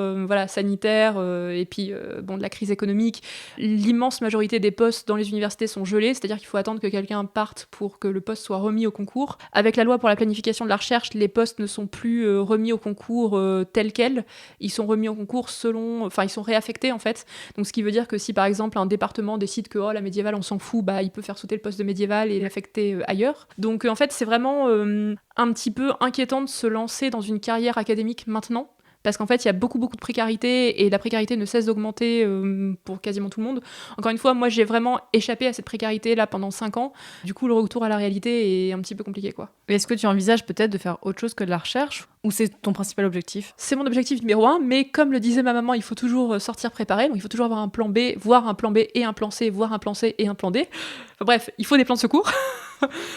sanitaires et puis de la crise économique. L'immense majorité des postes dans les universités sont gelés, c'est-à-dire qu'il faut attendre que quelqu'un parte pour que le poste soit remis au concours. Avec la loi pour la planification de la recherche, les postes ne sont plus remis au concours tels quels. Ils sont remis au concours ils sont réaffectés en fait. Donc ce qui veut dire que si par exemple un département décide que la médiévale on s'en fout, il peut faire sauter le poste de médiéval et l'affecter ailleurs. Donc en fait c'est vraiment un petit peu inquiétant de se lancer dans une carrière académique maintenant, parce qu'en fait il y a beaucoup de précarité et la précarité ne cesse d'augmenter pour quasiment tout le monde. Encore une fois, moi j'ai vraiment échappé à cette précarité là pendant 5 ans, du coup le retour à la réalité est un petit peu compliqué, quoi. Et est-ce que tu envisages peut-être de faire autre chose que de la recherche, ou c'est ton principal objectif ? C'est mon objectif numéro 1, mais comme le disait ma maman, il faut toujours sortir préparé, donc il faut toujours avoir un plan B, voire un plan B et un plan C, voire un plan C et un plan D. Enfin, bref, il faut des plans de secours.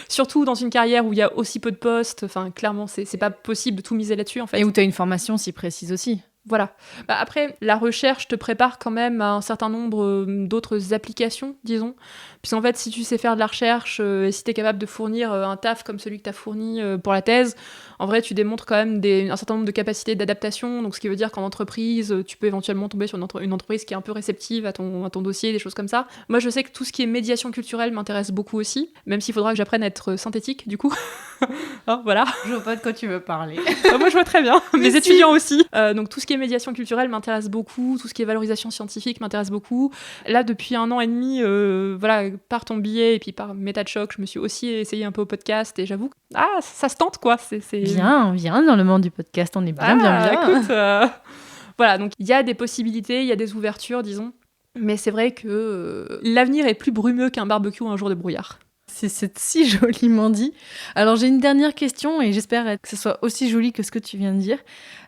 Surtout dans une carrière où il y a aussi peu de postes, enfin clairement c'est pas possible de tout miser là-dessus en fait. Et où tu as une formation si précise aussi. Voilà. Après, la recherche te prépare quand même à un certain nombre d'autres applications, disons. Puisqu'en fait, si tu sais faire de la recherche, et si tu es capable de fournir un taf comme celui que tu as fourni pour la thèse, en vrai, tu démontres quand même un certain nombre de capacités d'adaptation. Donc, ce qui veut dire qu'en entreprise, tu peux éventuellement tomber sur une entreprise qui est un peu réceptive à ton dossier, des choses comme ça. Moi, je sais que tout ce qui est médiation culturelle m'intéresse beaucoup aussi, même s'il faudra que j'apprenne à être synthétique, du coup. Voilà. Je vois pas de quoi tu veux parler. Moi, je vois très bien. Mes étudiants aussi. Donc, tout ce qui est médiation culturelle m'intéresse beaucoup, tout ce qui est valorisation scientifique m'intéresse beaucoup. Là, depuis 1 an et demi, par ton billet et puis par Méta de Choc, je me suis aussi essayé un peu au podcast et j'avoue, ça se tente, quoi. Viens dans le monde du podcast, on est bien. Écoute, voilà, donc il y a des possibilités, il y a des ouvertures, disons. Mais c'est vrai que l'avenir est plus brumeux qu'un barbecue un jour de brouillard. C'est si joliment dit. Alors j'ai une dernière question et j'espère que ce soit aussi joli que ce que tu viens de dire.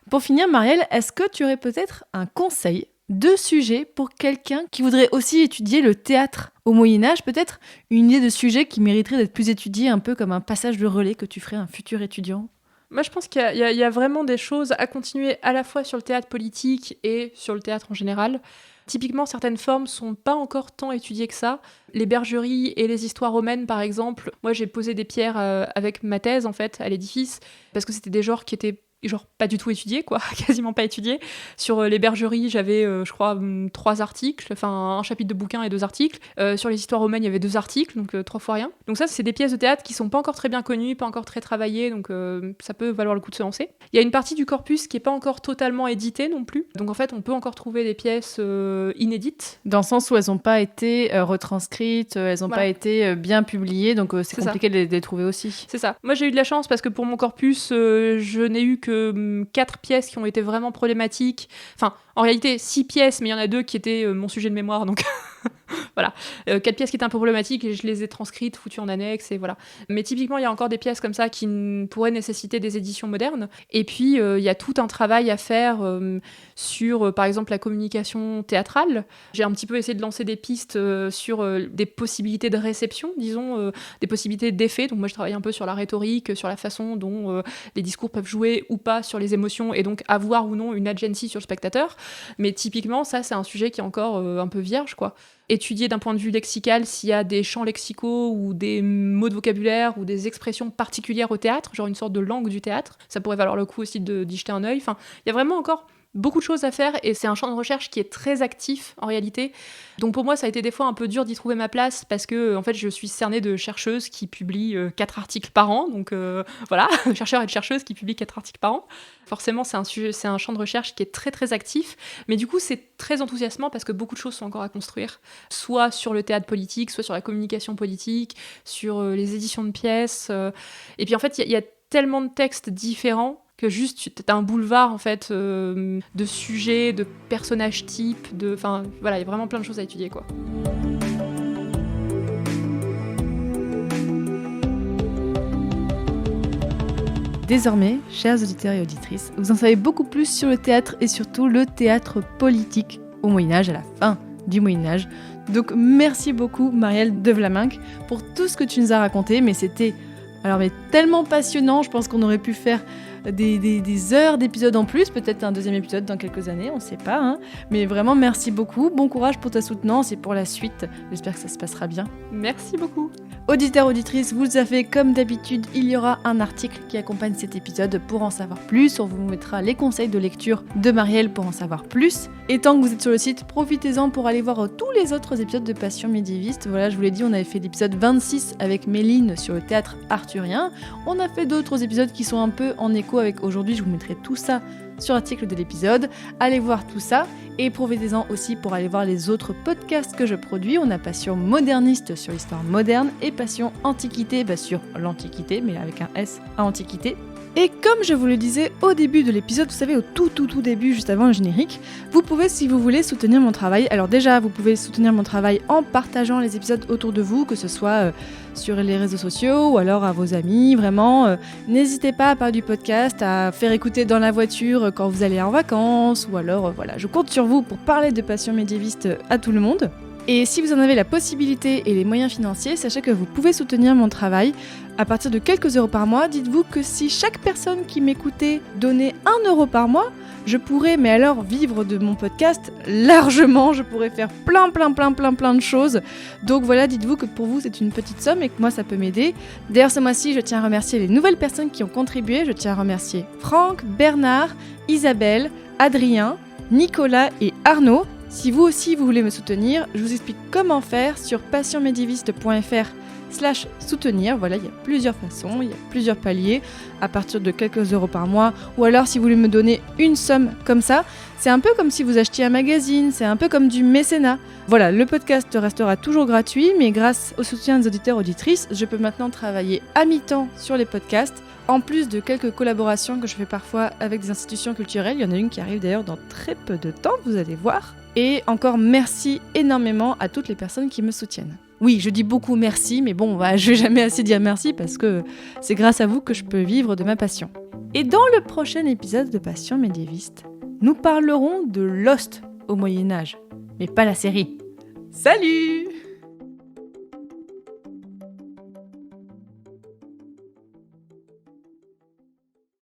Pour finir, Marielle, est-ce que tu aurais peut-être un conseil de sujet pour quelqu'un qui voudrait aussi étudier le théâtre au Moyen-Âge, peut-être une idée de sujet qui mériterait d'être plus étudié, un peu comme un passage de relais que tu ferais à un futur étudiant? Moi, je pense qu'il y a vraiment des choses à continuer à la fois sur le théâtre politique et sur le théâtre en général. Typiquement, certaines formes sont pas encore tant étudiées que ça. Les bergeries et les histoires romaines, par exemple. Moi, j'ai posé des pierres avec ma thèse, en fait, à l'édifice, parce que c'était des genres qui étaient pas du tout étudiés, quoi, quasiment pas étudiés. Sur les bergeries, j'avais, je crois, 3 articles, enfin un chapitre de bouquin et 2 articles. Sur les histoires romaines, il y avait 2 articles, donc 3 fois rien. Donc ça, c'est des pièces de théâtre qui sont pas encore très bien connues, pas encore très travaillées, donc ça peut valoir le coup de se lancer. Il y a une partie du corpus qui est pas encore totalement éditée non plus, donc en fait, on peut encore trouver des pièces inédites. Dans le sens où elles n'ont pas été retranscrites, elles n'ont pas été bien publiées, donc c'est compliqué de les trouver aussi. C'est ça. Moi, j'ai eu de la chance parce que pour mon corpus, je n'ai eu que 4 pièces qui ont été vraiment problématiques. Enfin, en réalité, 6 pièces, mais il y en a 2 qui étaient mon sujet de mémoire, donc voilà. 4 pièces qui étaient un peu problématiques et je les ai transcrites, foutues en annexe, et voilà. Mais typiquement, il y a encore des pièces comme ça qui pourraient nécessiter des éditions modernes. Et puis, il y a tout un travail à faire sur, par exemple, la communication théâtrale. J'ai un petit peu essayé de lancer des pistes sur des possibilités de réception, disons, des possibilités d'effet. Donc moi, je travaille un peu sur la rhétorique, sur la façon dont les discours peuvent jouer ou pas sur les émotions, et donc avoir ou non une agency sur le spectateur. Mais typiquement, ça, c'est un sujet qui est encore un peu vierge, quoi. Étudier d'un point de vue lexical s'il y a des champs lexicaux ou des mots de vocabulaire ou des expressions particulières au théâtre, genre une sorte de langue du théâtre. Ça pourrait valoir le coup aussi d'y jeter un œil. Enfin, il y a vraiment encore beaucoup de choses à faire et c'est un champ de recherche qui est très actif en réalité. Donc pour moi, ça a été des fois un peu dur d'y trouver ma place parce que en fait, je suis cernée de chercheuses qui publient 4 articles par an. Donc voilà, chercheurs et de chercheuses qui publient 4 articles par an. Forcément, c'est un champ de recherche qui est très très actif, mais du coup, c'est très enthousiasmant parce que beaucoup de choses sont encore à construire, soit sur le théâtre politique, soit sur la communication politique, sur les éditions de pièces. Et puis en fait, il y a tellement de textes différents que juste t'as un boulevard en fait de sujets, de personnages types, enfin voilà, il y a vraiment plein de choses à étudier, quoi. Désormais, chers auditeurs et auditrices, vous en savez beaucoup plus sur le théâtre et surtout le théâtre politique au Moyen-Âge, à la fin du Moyen-Âge. Donc merci beaucoup Marielle de Vlaminck pour tout ce que tu nous as raconté, mais c'était tellement passionnant, je pense qu'on aurait pu faire des heures d'épisodes en plus, peut-être un deuxième épisode dans quelques années, on ne sait pas, hein. Mais vraiment merci beaucoup, bon courage pour ta soutenance et pour la suite, j'espère que ça se passera bien. Merci beaucoup. Auditeurs, auditrices, vous le savez, comme d'habitude, il y aura un article qui accompagne cet épisode pour en savoir plus. On vous mettra les conseils de lecture de Marielle pour en savoir plus. Et tant que vous êtes sur le site, profitez-en pour aller voir tous les autres épisodes de Passion médiéviste. Voilà, je vous l'ai dit, on avait fait l'épisode 26 avec Méline sur le théâtre arthurien. On a fait d'autres épisodes qui sont un peu en écho avec aujourd'hui. Je vous mettrai tout ça sur l'article de l'épisode. Allez voir tout ça et profitez-en aussi pour aller voir les autres podcasts que je produis. On a Passion moderniste sur l'histoire moderne et Passion antiquité sur l'antiquité, mais avec un S à antiquité. Et comme je vous le disais au début de l'épisode, vous savez, au tout début, juste avant le générique, vous pouvez, si vous voulez, soutenir mon travail. Alors déjà, vous pouvez soutenir mon travail en partageant les épisodes autour de vous, que ce soit sur les réseaux sociaux ou alors à vos amis, vraiment. N'hésitez pas à parler du podcast, à faire écouter dans la voiture quand vous allez en vacances, ou alors, voilà, je compte sur vous pour parler de Passion médiéviste à tout le monde. Et si vous en avez la possibilité et les moyens financiers, sachez que vous pouvez soutenir mon travail à partir de quelques euros par mois. Dites-vous que si chaque personne qui m'écoutait donnait 1 euro par mois, je pourrais, mais alors, vivre de mon podcast largement. Je pourrais faire plein de choses. Donc voilà, dites-vous que pour vous, c'est une petite somme et que moi, ça peut m'aider. D'ailleurs, ce mois-ci, je tiens à remercier les nouvelles personnes qui ont contribué. Je tiens à remercier Franck, Bernard, Isabelle, Adrien, Nicolas et Arnaud. Si vous aussi vous voulez me soutenir, je vous explique comment faire sur passionmédiéviste.fr/soutenir. Voilà, il y a plusieurs façons, il y a plusieurs paliers à partir de quelques euros par mois. Ou alors si vous voulez me donner une somme comme ça, c'est un peu comme si vous achetiez un magazine, c'est un peu comme du mécénat. Voilà, le podcast restera toujours gratuit, mais grâce au soutien des auditeurs et auditrices, je peux maintenant travailler à mi-temps sur les podcasts En plus de quelques collaborations que je fais parfois avec des institutions culturelles, il y en a une qui arrive d'ailleurs dans très peu de temps, vous allez voir. Et encore merci énormément à toutes les personnes qui me soutiennent. Oui, je dis beaucoup merci, mais bon, je vais jamais assez dire merci parce que c'est grâce à vous que je peux vivre de ma passion. Et dans le prochain épisode de Passion médiéviste, nous parlerons de Lost au Moyen-Âge, mais pas la série. Salut!